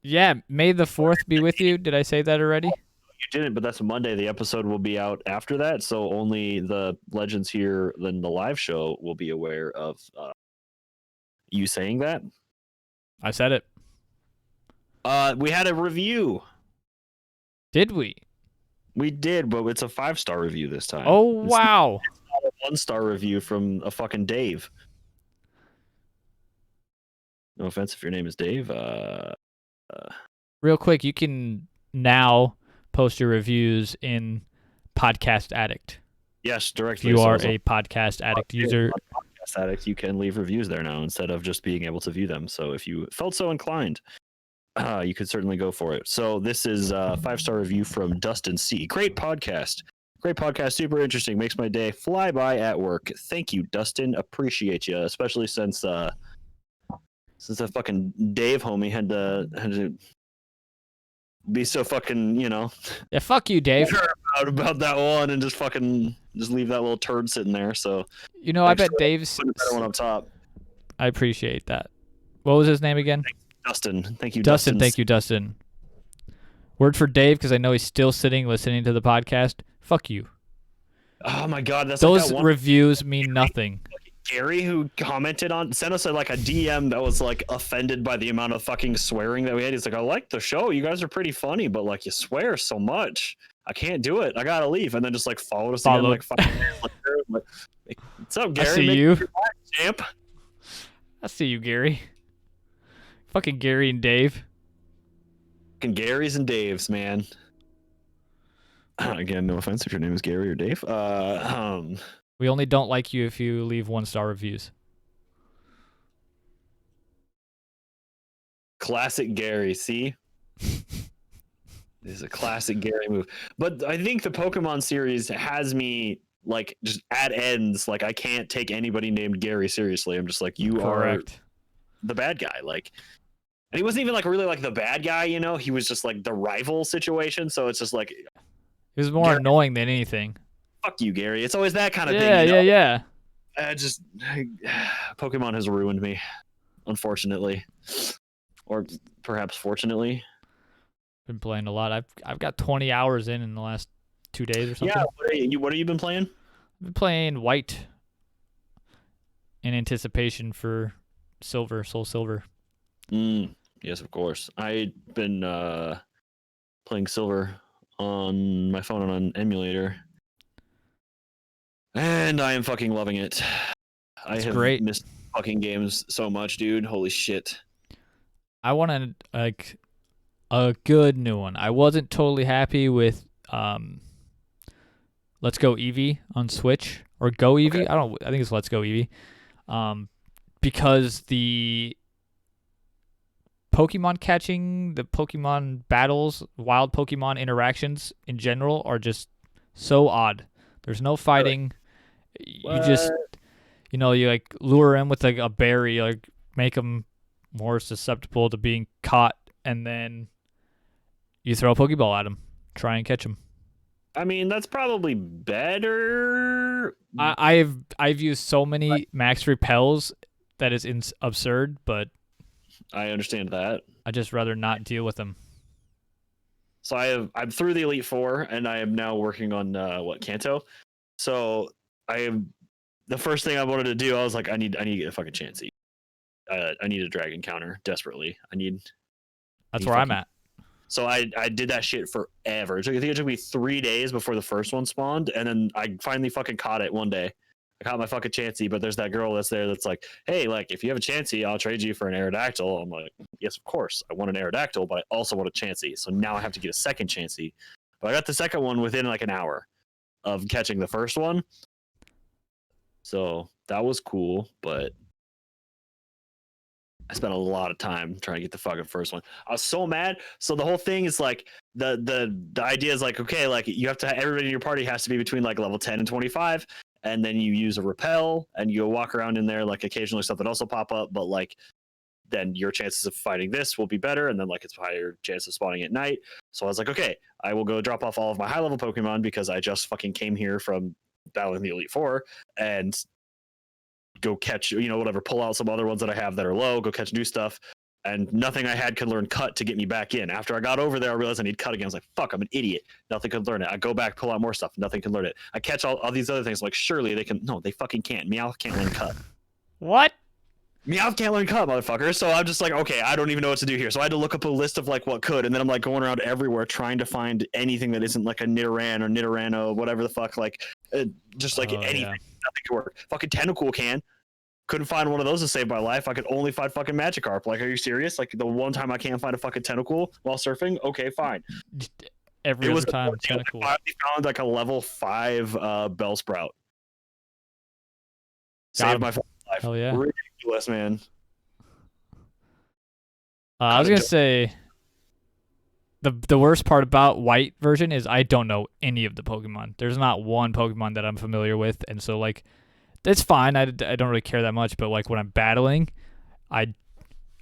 Yeah, May the 4th be with you. Did I say that already? You didn't, but that's Monday. The episode will be out after that, so only the legends here than the live show will be aware of you saying that. I said it. We had a review. Did we? We did, but it's a 5-star review this time. Oh, wow. It's not a 1-star review from a fucking Dave. No offense if your name is Dave. Real quick, you can now post your reviews in Podcast Addict. Yes, If directly. you are a Podcast Addict user. Podcast Addict, you can leave reviews there now instead of just being able to view them. So if you felt so inclined, you could certainly go for it. So this is a 5-star review from Dustin C. Great podcast. Great podcast. Super interesting. Makes my day fly by at work. Thank you, Dustin. Appreciate you, especially since that fucking Dave homie had to be so fucking, you know. Yeah, fuck you, Dave. about that one and just leave that little turd sitting there. So You know, I bet Dave's. put a better one up top. I appreciate that. What was his name again? Dustin. Thank you, Dustin. Thank you, Dustin. Word for Dave, because I know he's still sitting listening to the podcast. Fuck you. Oh my god, that's Those like that one reviews mean nothing. Gary who sent us like a DM that was like offended by the amount of fucking swearing that we had. He's like, I like the show. You guys are pretty funny, but like you swear so much. I can't do it. I gotta leave. And then just like followed us again like 5 minutes later. Like, what's up, Gary? I see you. Champ. I see you, Gary. Fucking Gary and Dave. Fucking Gary's and Dave's, man. Again, no offense if your name is Gary or Dave. We only don't like you if you leave 1-star reviews. Classic Gary, see? This is a classic Gary move. But I think the Pokemon series has me like just at ends. Like I can't take anybody named Gary seriously. I'm just like, you Correct. are the bad guy. Like, and he wasn't even like really like the bad guy, you know? He was just like the rival situation. So it's just like, It was more Gary. annoying than anything. Fuck you, Gary. It's always that kind of thing. Yeah, You know? yeah. Pokemon has ruined me, unfortunately, or perhaps fortunately. Been playing a lot. I've got 20 hours in the last 2 days or something. Yeah. What have you been playing? I've been playing White in anticipation for Silver, Soul Silver. Yes, of course. I've been playing Silver on my phone on an emulator, and I am fucking loving it. I have great. missed fucking games so much, dude. Holy shit. I wanted like a good new one. I wasn't totally happy with Let's Go Eevee on Switch or Go Eevee. Okay. I think it's Let's Go Eevee. Because the Pokemon catching, the Pokemon battles, wild Pokemon interactions in general are just so odd. There's no fighting. You just, you like lure him with like a berry, like make him more susceptible to being caught, and then you throw a Pokeball at him, try and catch him. I mean, that's probably better. I've used so many max repels that is absurd, but I understand that. I just rather not deal with them. So I'm through the Elite Four, and I am now working on Kanto. So the first thing I wanted to do. I was like, I need to get a fucking Chansey. I need a dragon counter desperately. That's where I'm at. So I did that shit forever. I think it took me 3 days before the first one spawned, and then I finally fucking caught it one day. I caught my fucking Chansey, but there's that girl that's there that's like, hey, like, if you have a Chansey, I'll trade you for an Aerodactyl. I'm like, yes, of course. I want an Aerodactyl, but I also want a Chansey. So now I have to get a second Chansey. But I got the second one within like an hour of catching the first one. So that was cool, but I spent a lot of time trying to get the fucking first one. I was so mad. So the whole thing is like the idea is like, okay, like you have to everybody in your party has to be between like level 10 and 25, and then you use a repel and you walk around in there. Like occasionally stuff that also pop up, but like then your chances of fighting this will be better, and then like it's higher chance of spawning at night. So I was like, okay, I will go drop off all of my high level Pokemon because I just fucking came here from battling the Elite Four and go catch, whatever, pull out some other ones that I have that are low, go catch new stuff. And nothing I had could learn cut to get me back in. After I got over there, I realized I need cut again. I was like, fuck, I'm an idiot. Nothing could learn it. I go back, pull out more stuff. Nothing can learn it. I catch all these other things. I'm like, surely they can. No, they fucking can't. Meowth can't learn cut. What? Meowth can't learn cut, motherfucker. So I'm just like, okay, I don't even know what to do here. So I had to look up a list of like what could. And then I'm like going around everywhere trying to find anything that isn't like a Nidoran or Nidorano, whatever the fuck. Like, just like anything. Yeah. Nothing can work. Fucking Tentacool can. Couldn't find one of those to save my life. I could only find fucking Magikarp. Like, are you serious? Like, the one time I can't find a fucking Tentacool while surfing? Okay, fine. Every other time, Tentacool. I found like a level 5 Bellsprout. Saved my fucking life. Hell yeah. Ridiculous, man. I was going to say, the worst part about White version is I don't know any of the Pokemon. There's not one Pokemon that I'm familiar with, and so, like, it's fine. I don't really care that much, but like when I'm battling, I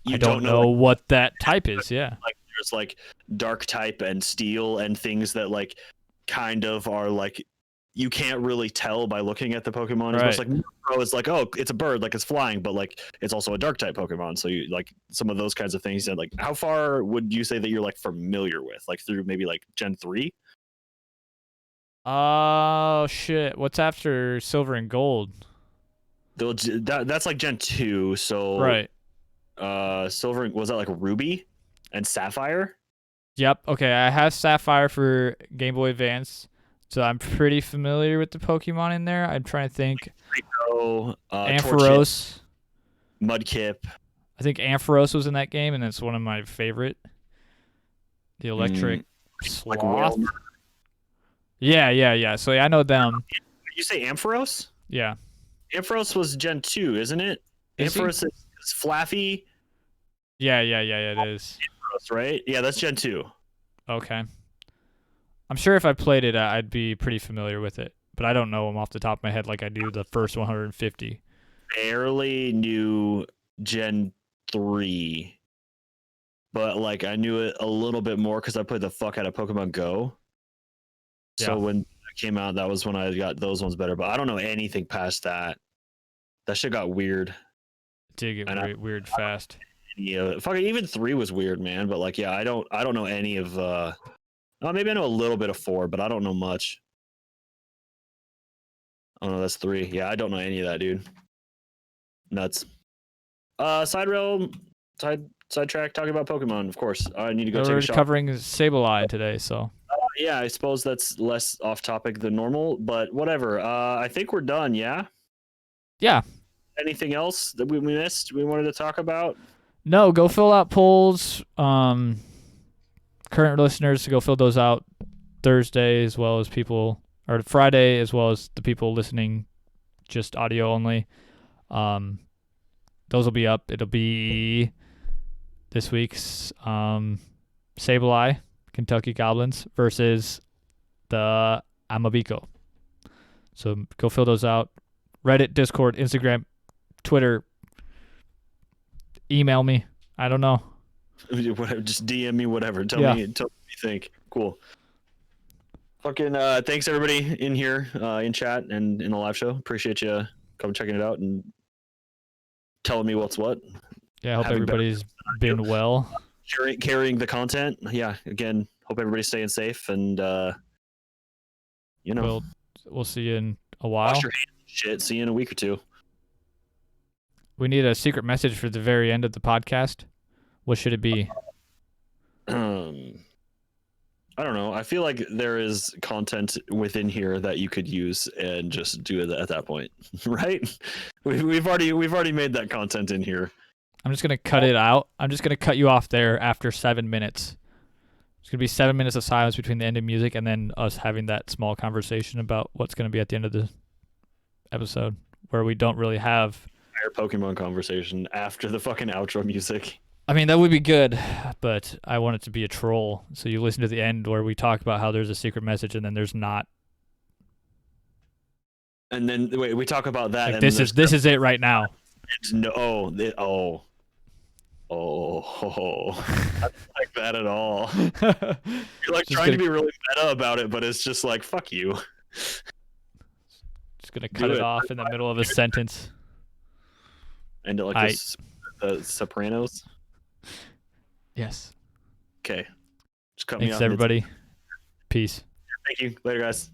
don't know like, what that type is. Yeah, like there's like dark type and steel and things that like kind of are like you can't really tell by looking at the Pokemon. Right. It's like Murkrow is like, oh, it's a bird, like it's flying, but like it's also a dark type Pokemon. So you like some of those kinds of things. And like, how far would you say that you're like familiar with, like through maybe like Gen 3? Oh shit! What's after Silver and Gold? That's like Gen 2, so right. Silver, was that like Ruby and Sapphire? Yep. Okay, I have Sapphire for Game Boy Advance, so I'm pretty familiar with the Pokemon in there. I'm trying to think. Rico, Ampharos, Mudkip. I think Ampharos was in that game, and it's one of my favorite. The electric sloth. Like yeah. So yeah, I know them. You say Ampharos? Yeah. Ampharos was Gen 2, isn't it? Ampharos is Flaffy. Yeah, it is. Ampharos, right? Yeah, that's Gen 2. Okay. I'm sure if I played it, I'd be pretty familiar with it, but I don't know them off the top of my head like I do the first 150. Barely knew Gen 3, but like I knew it a little bit more because I played the fuck out of Pokemon Go. So when it came out, that was when I got those ones better. But I don't know anything past that. That shit got weird. It did get weird fast. Yeah, fucking even 3 was weird, man. But like, yeah, I don't know any of. Maybe I know a little bit of 4, but I don't know much. Oh no, that's 3. Yeah, I don't know any of that, dude. Nuts. Sidetrack, talking about Pokemon, of course. I need to go take a shot. We're covering Sableye today, so. Yeah, I suppose that's less off topic than normal, but whatever. I think we're done, yeah? Yeah. Anything else that we missed we wanted to talk about? No, go fill out polls. Current listeners, go fill those out Thursday as well as people, or Friday as well as the people listening just audio only. Those will be up. It'll be this week's Sableye, Kentucky Goblins versus the Amabiko. So go fill those out. Reddit, Discord, Instagram, Twitter, email me. I don't know. Just DM me, whatever. Tell me what you think. Cool. Fucking thanks everybody in here, in chat and in the live show. Appreciate you coming checking it out and telling me what's what. Yeah, I hope everybody's been well. Carrying the content. Yeah, again, hope everybody's staying safe and we'll see you in a while. Wash your hands and shit. See you in a week or two. We need a secret message for the very end of the podcast. What should it be? I don't know. I feel like there is content within here that you could use and just do it at that point, right? We've already made that content in here. I'm just gonna cut it out. I'm just gonna cut you off there after 7 minutes. It's gonna be 7 minutes of silence between the end of music and then us having that small conversation about what's gonna be at the end of the episode, where we don't really have our Pokemon conversation after the fucking outro music. I mean, that would be good, but I want it to be a troll. So you listen to the end where we talk about how there's a secret message and then there's not. And then wait, we talk about that. Like, this is it right now. No, I don't like that at all. You're like trying to be really meta about it, but it's just like fuck you. Just gonna cut it off in the middle of a sentence. And like the Sopranos. Yes. Okay. Just cut me off. Thanks, everybody. Peace. Thank you. Later, guys.